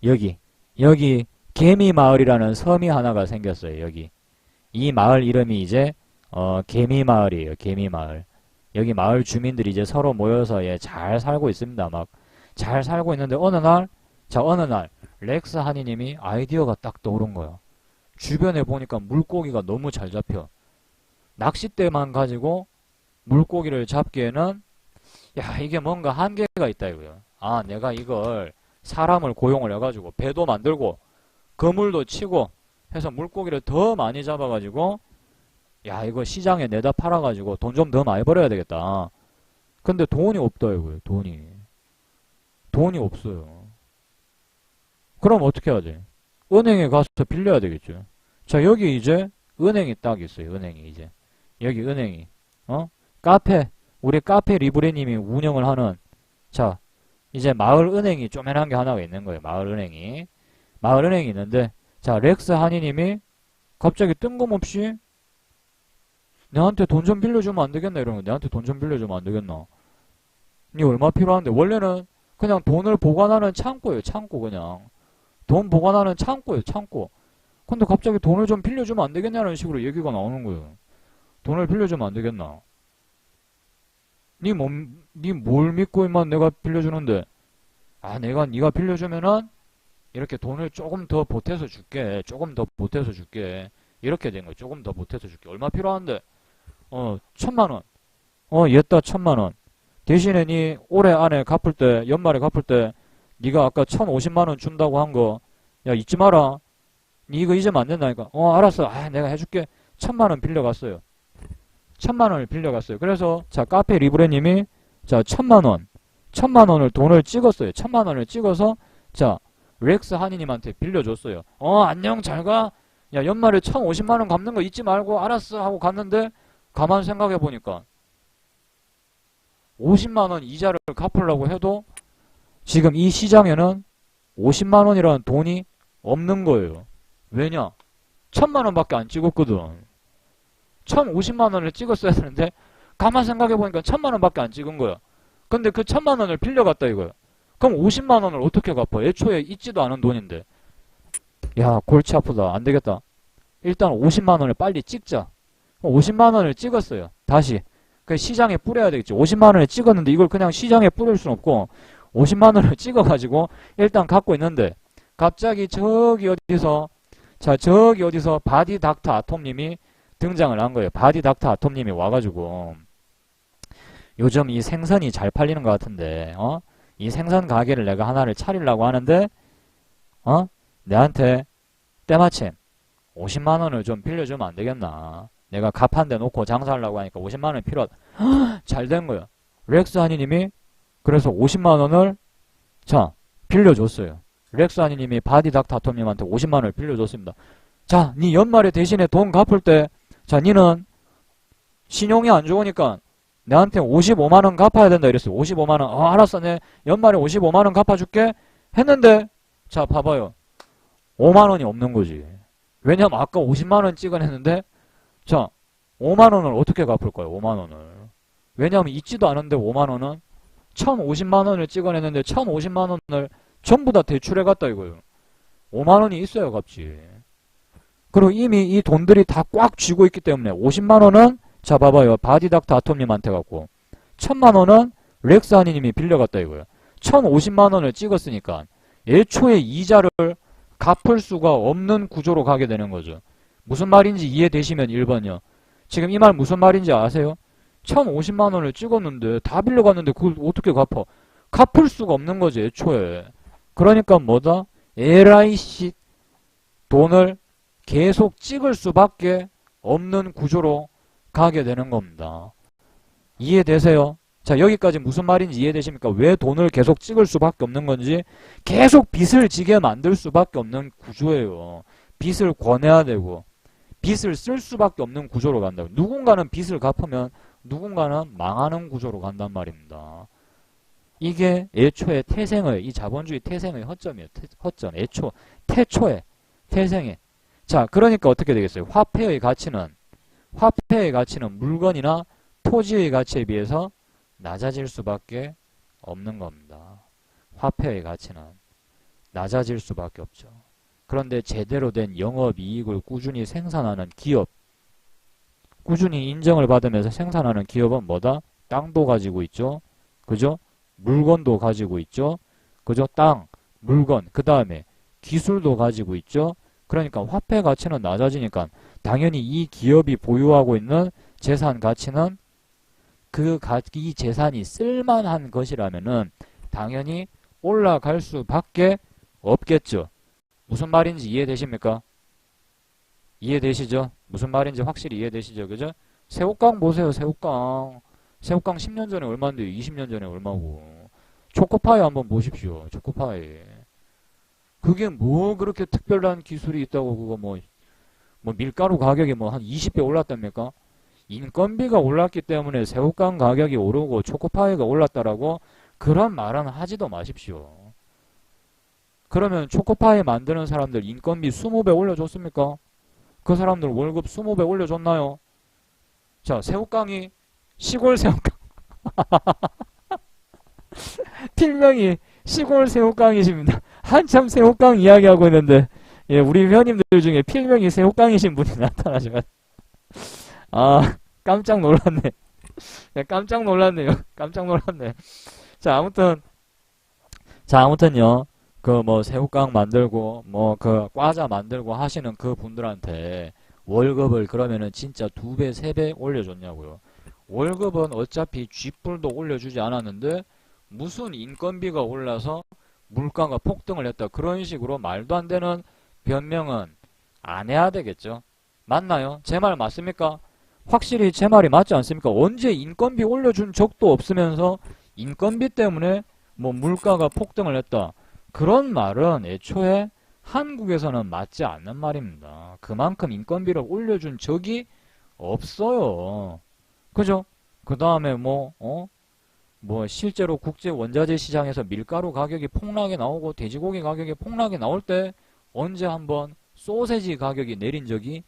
여기 개미마을이라는 섬이 하나가 생겼어요. 여기 이 마을 이름이 이제 개미마을이에요. 개미마을. 여기 마을 주민들이 이제 서로 모여서 잘 살고 있습니다. 막 잘 살고 있는데 어느 날 렉스 하니님이 아이디어가 딱 떠오른 거야. 주변에 보니까 물고기가 너무 잘 잡혀. 낚싯대만 가지고 물고기를 잡기에는 야, 이게 뭔가 한계가 있다 이거야. 아, 내가 이걸 사람을 고용을 해가지고 배도 만들고 그물도 치고 해서 물고기를 더 많이 잡아가지고 야, 이거 시장에 내다 팔아가지고 돈 좀 더 많이 벌어야 되겠다. 근데 돈이 없다 이거예요. 돈이 없어요. 그럼 어떻게 해야 돼? 은행에 가서 빌려야 되겠죠. 자, 여기 이제 은행이 딱 있어요. 은행이 이제 여기 은행이 카페, 우리 카페 리브레님이 운영을 하는, 자, 이제 마을 은행이 쪼매난 게 하나가 있는 거예요. 마을 은행이 있는데, 자, 렉스 하니님이 갑자기 뜬금없이 내한테 돈 좀 빌려주면 안 되겠나 이러는 거. 내한테 돈 좀 빌려주면 안 되겠나. 니 얼마 필요한데? 원래는 그냥 돈을 보관하는 창고예요. 창고. 그냥 돈 보관하는 창고예요. 창고. 근데 갑자기 돈을 좀 빌려주면 안 되겠냐는 식으로 얘기가 나오는 거예요. 돈을 빌려주면 안 되겠나. 니 뭘 믿고 임만 내가 빌려주는데. 아, 네가 빌려주면은 이렇게 돈을 조금 더 보태서 줄게. 이렇게 된 거예요. 조금 더 보태서 줄게. 얼마 필요한데? 1000만원. 얘다 1000만원. 대신에 니 올해 안에 갚을 때, 연말에 갚을 때 니가 아까 1050만원 준다고 한 거, 야, 잊지 마라. 니 이거 잊으면 안 된다니까. 알았어. 아, 내가 해줄게. 1000만원 빌려갔어요. 1000만원을 빌려갔어요. 그래서 자, 카페 리브레님이 자, 1000만원을 돈을 찍었어요. 1000만원을 찍어서 자, 렉스 하니님한테 빌려줬어요. 안녕, 잘 가. 야, 연말에 1050만원 갚는 거 잊지 말고 알았어 하고 갔는데 가만 생각해 보니까 50만원 이자를 갚으려고 해도 지금 이 시장에는 50만원이라는 돈이 없는 거예요. 왜냐? 1000만원밖에 안 찍었거든. 1050만원을 찍었어야 되는데 가만 생각해보니까 1000만원밖에 안 찍은 거야. 근데 그 1000만원을 빌려갔다 이거야. 그럼 50만원을 어떻게 갚아? 애초에 있지도 않은 돈인데. 야, 골치 아프다. 안 되겠다. 일단 50만원을 빨리 찍자. 50만원을 찍었어요. 다시. 그 시장에 뿌려야 되겠지. 50만원을 찍었는데 이걸 그냥 시장에 뿌릴 순 없고 50만원을 찍어가지고 일단 갖고 있는데 갑자기 저기 어디서 바디 닥터 아톰님이 등장을 한 거예요. 바디 닥터 아톰님이 와가지고 요즘 이 생선이 잘 팔리는 것 같은데 이 생선 가게를 내가 하나를 차리려고 하는데 내한테 때마침 50만원을 좀 빌려주면 안 되겠나. 내가 값 한 대 놓고 장사하려고 하니까 50만원이 필요하다. 잘 된 거야. 렉스 하니님이 그래서 50만원을 자 빌려줬어요. 렉스 하니님이 바디 닥터 아톰님한테 50만원을 빌려줬습니다. 자, 니 연말에 대신에 돈 갚을 때 자, 니는 신용이 안 좋으니까 내한테 55만원 갚아야 된다 이랬어요. 55만원. 알았어. 내 연말에 55만원 갚아줄게. 했는데, 자, 봐봐요. 5만원이 없는 거지. 왜냐면 아까 50만원 찍어냈는데, 자, 5만원을 어떻게 갚을 거예요? 5만원을. 왜냐면 있지도 않은데 5만원은 1050만원을 찍어냈는데 1050만원을 전부 다 대출해갔다 이거예요. 5만원이 있어야 갚지. 그리고 이미 이 돈들이 다 꽉 쥐고 있기 때문에 50만원은 자 봐봐요. 바디닥터 아톰님한테 갖고 1000만원은 렉스하니님이 빌려갔다 이거예요. 1050만원을 찍었으니까 애초에 이자를 갚을 수가 없는 구조로 가게 되는 거죠. 무슨 말인지 이해되시면 1번이요. 지금 이 말 무슨 말인지 아세요? 1050만원을 찍었는데 다 빌려갔는데 그걸 어떻게 갚아? 갚을 수가 없는 거지 애초에. 그러니까 뭐다? LIC 돈을 계속 찍을 수밖에 없는 구조로 가게 되는 겁니다. 이해되세요? 자, 여기까지 무슨 말인지 이해되십니까? 왜 돈을 계속 찍을 수밖에 없는 건지, 계속 빚을 지게 만들 수밖에 없는 구조예요. 빚을 권해야 되고 빚을 쓸 수밖에 없는 구조로 간다고. 누군가는 빚을 갚으면 누군가는 망하는 구조로 간단 말입니다. 이게 애초에 태생의, 이 자본주의 태생의 허점이에요. 허점, 애초, 태초의, 태생의. 자, 그러니까 어떻게 되겠어요? 화폐의 가치는 물건이나 토지의 가치에 비해서 낮아질 수밖에 없는 겁니다. 화폐의 가치는 낮아질 수밖에 없죠. 그런데 제대로 된 영업이익을 꾸준히 생산하는 기업, 꾸준히 인정을 받으면서 생산하는 기업은 뭐다? 땅도 가지고 있죠. 그죠? 물건도 가지고 있죠. 그죠? 땅, 물건, 그 다음에 기술도 가지고 있죠. 그러니까 화폐 가치는 낮아지니까 당연히 이 기업이 보유하고 있는 재산 가치는 이 재산이 쓸만한 것이라면은 당연히 올라갈 수밖에 없겠죠. 무슨 말인지 이해되십니까? 이해되시죠? 무슨 말인지 확실히 이해되시죠? 그죠? 새우깡 보세요. 새우깡 10년 전에 얼마인데요? 20년 전에 얼마고. 초코파이 한번 보십시오. 초코파이. 그게 뭐 그렇게 특별한 기술이 있다고 그거 뭐 밀가루 가격이 뭐 한 20배 올랐답니까? 인건비가 올랐기 때문에 새우깡 가격이 오르고 초코파이가 올랐다라고 그런 말은 하지도 마십시오. 그러면 초코파이 만드는 사람들 인건비 20배 올려줬습니까? 그 사람들 월급 20배 올려줬나요? 자, 새우깡이 시골 새우깡 필명이 시골 새우깡이십니다. 한참 새우깡 이야기하고 있는데 예, 우리 회원님들 중에 필명이 새우깡이신 분이 나타나시면 깜짝 놀랐네. 야, 깜짝 놀랐네요. 깜짝 놀랐네. 자, 아무튼요. 그 뭐 새우깡 만들고 뭐 그 과자 만들고 하시는 그 분들한테 월급을 그러면은 진짜 2배, 3배 올려줬냐고요. 월급은 어차피 쥐뿔도 올려주지 않았는데 무슨 인건비가 올라서 물가가 폭등을 했다. 그런 식으로 말도 안 되는 변명은 안 해야 되겠죠. 맞나요? 제 말 맞습니까? 확실히 제 말이 맞지 않습니까? 언제 인건비 올려준 적도 없으면서 인건비 때문에 뭐 물가가 폭등을 했다. 그런 말은 애초에 한국에서는 맞지 않는 말입니다. 그만큼 인건비를 올려준 적이 없어요. 그죠? 그 다음에 뭐 실제로 국제 원자재 시장에서 밀가루 가격이 폭락이 나오고 돼지고기 가격이 폭락이 나올 때 언제 한번 소세지 가격이 내린 적이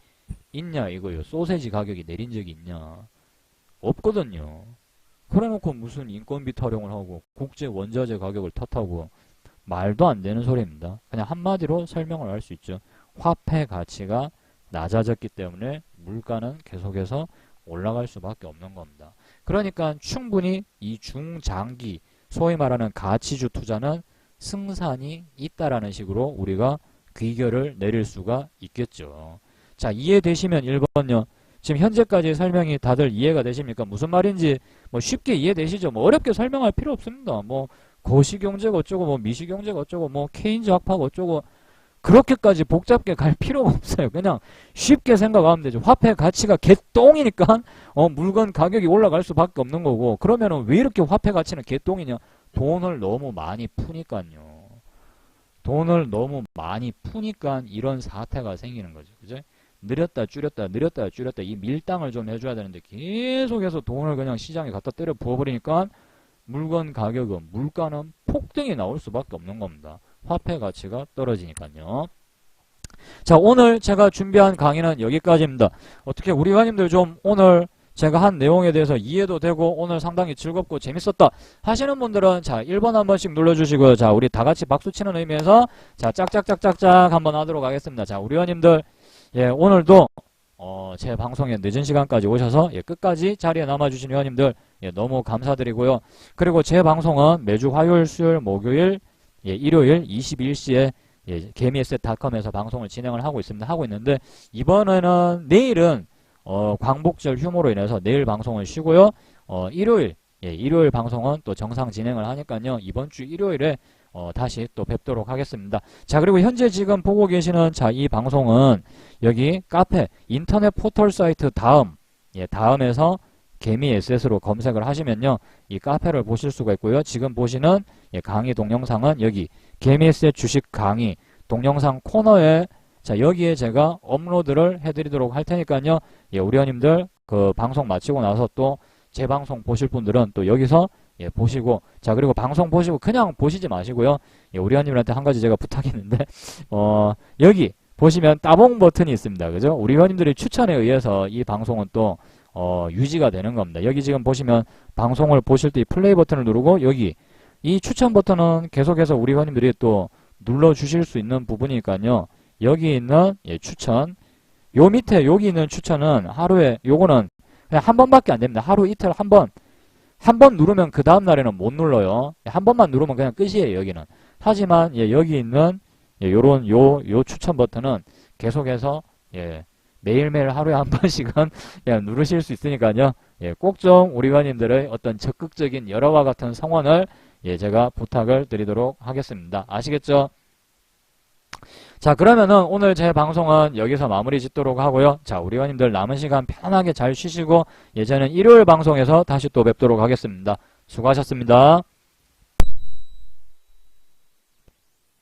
있냐 이거예요. 소세지 가격이 내린 적이 있냐? 없거든요. 그래놓고 무슨 인건비 타령을 하고 국제 원자재 가격을 탓하고 말도 안 되는 소리입니다. 그냥 한마디로 설명을 할 수 있죠. 화폐 가치가 낮아졌기 때문에 물가는 계속해서 올라갈 수밖에 없는 겁니다. 그러니까 충분히 이 중장기 소위 말하는 가치주 투자는 승산이 있다라는 식으로 우리가 귀결을 내릴 수가 있겠죠. 자, 이해되시면 1번요. 지금 현재까지 설명이 다들 이해가 되십니까? 무슨 말인지 뭐 쉽게 이해되시죠? 뭐 어렵게 설명할 필요 없습니다. 뭐 거시경제가 어쩌고 뭐 미시경제가 어쩌고 뭐 케인즈 학파가 어쩌고 그렇게까지 복잡하게 갈 필요가 없어요. 그냥 쉽게 생각하면 되죠. 화폐 가치가 개똥이니까 물건 가격이 올라갈 수밖에 없는 거고. 그러면은 왜 이렇게 화폐 가치는 개똥이냐? 돈을 너무 많이 푸니까요. 돈을 너무 많이 푸니까 이런 사태가 생기는 거죠. 그죠? 느렸다 줄였다 느렸다 줄였다 이 밀당을 좀 해줘야 되는데 계속해서 돈을 그냥 시장에 갖다 때려 부어버리니까 물건 가격은 물가는 폭등이 나올 수밖에 없는 겁니다. 화폐 가치가 떨어지니까요. 자, 오늘 제가 준비한 강의는 여기까지입니다. 어떻게 우리 회원님들 좀 오늘 제가 한 내용에 대해서 이해도 되고 오늘 상당히 즐겁고 재밌었다 하시는 분들은 자 1번 한 번씩 눌러주시고요. 자 우리 다 같이 박수 치는 의미에서 자 짝짝짝짝짝 한번 하도록 하겠습니다. 자 우리 회원님들 예 오늘도 제 방송에 늦은 시간까지 오셔서 예, 끝까지 자리에 남아주신 회원님들 예, 너무 감사드리고요. 그리고 제 방송은 매주 화요일, 수요일, 목요일, 예, 일요일 22시에 예, 개미에셋닷컴에서 방송을 진행을 하고 있습니다. 하고 있는데 이번에는 내일은 광복절 휴무로 인해서 내일 방송을 쉬고요. 일요일, 예, 일요일 방송은 또 정상 진행을 하니까요. 이번 주 일요일에 다시 또 뵙도록 하겠습니다. 자, 그리고 현재 지금 보고 계시는 자, 이 방송은 여기 카페, 인터넷 포털 사이트 다음, 예, 다음에서 개미 SS로 검색을 하시면요. 이 카페를 보실 수가 있고요. 지금 보시는 예, 강의 동영상은 여기 개미 SS 주식 강의 동영상 코너에 자, 여기에 제가 업로드를 해드리도록 할 테니까요. 예, 우리 회원님들 그 방송 마치고 나서 또 제 방송 보실 분들은 또 여기서 예, 보시고 자, 그리고 방송 보시고 그냥 보시지 마시고요. 예, 우리 회원님들한테 한 가지 제가 부탁했는데 여기 보시면 따봉 버튼이 있습니다. 그죠? 우리 회원님들의 추천에 의해서 이 방송은 또 유지가 되는 겁니다. 여기 지금 보시면 방송을 보실 때 이 플레이 버튼을 누르고 여기 이 추천 버튼은 계속해서 우리 회원님들이 또 눌러 주실 수 있는 부분이니까요. 여기 있는 예, 추천 요 밑에 여기 있는 추천은 하루에 요거는 그냥 한 번밖에 안 됩니다. 하루 이틀 한 번 누르면 그 다음 날에는 못 눌러요. 한 번만 누르면 그냥 끝이에요. 여기는. 하지만 예, 여기 있는 예, 요런 요 추천 버튼은 계속해서 예, 매일매일 하루에 한 번씩은 예, 누르실 수 있으니까요. 예, 꼭 좀 우리 회원님들의 어떤 적극적인 열화와 같은 성원을 예, 제가 부탁을 드리도록 하겠습니다. 아시겠죠? 자, 그러면은 오늘 제 방송은 여기서 마무리 짓도록 하고요. 자, 우리 회원님들 남은 시간 편하게 잘 쉬시고 예전엔 일요일 방송에서 다시 또 뵙도록 하겠습니다. 수고하셨습니다.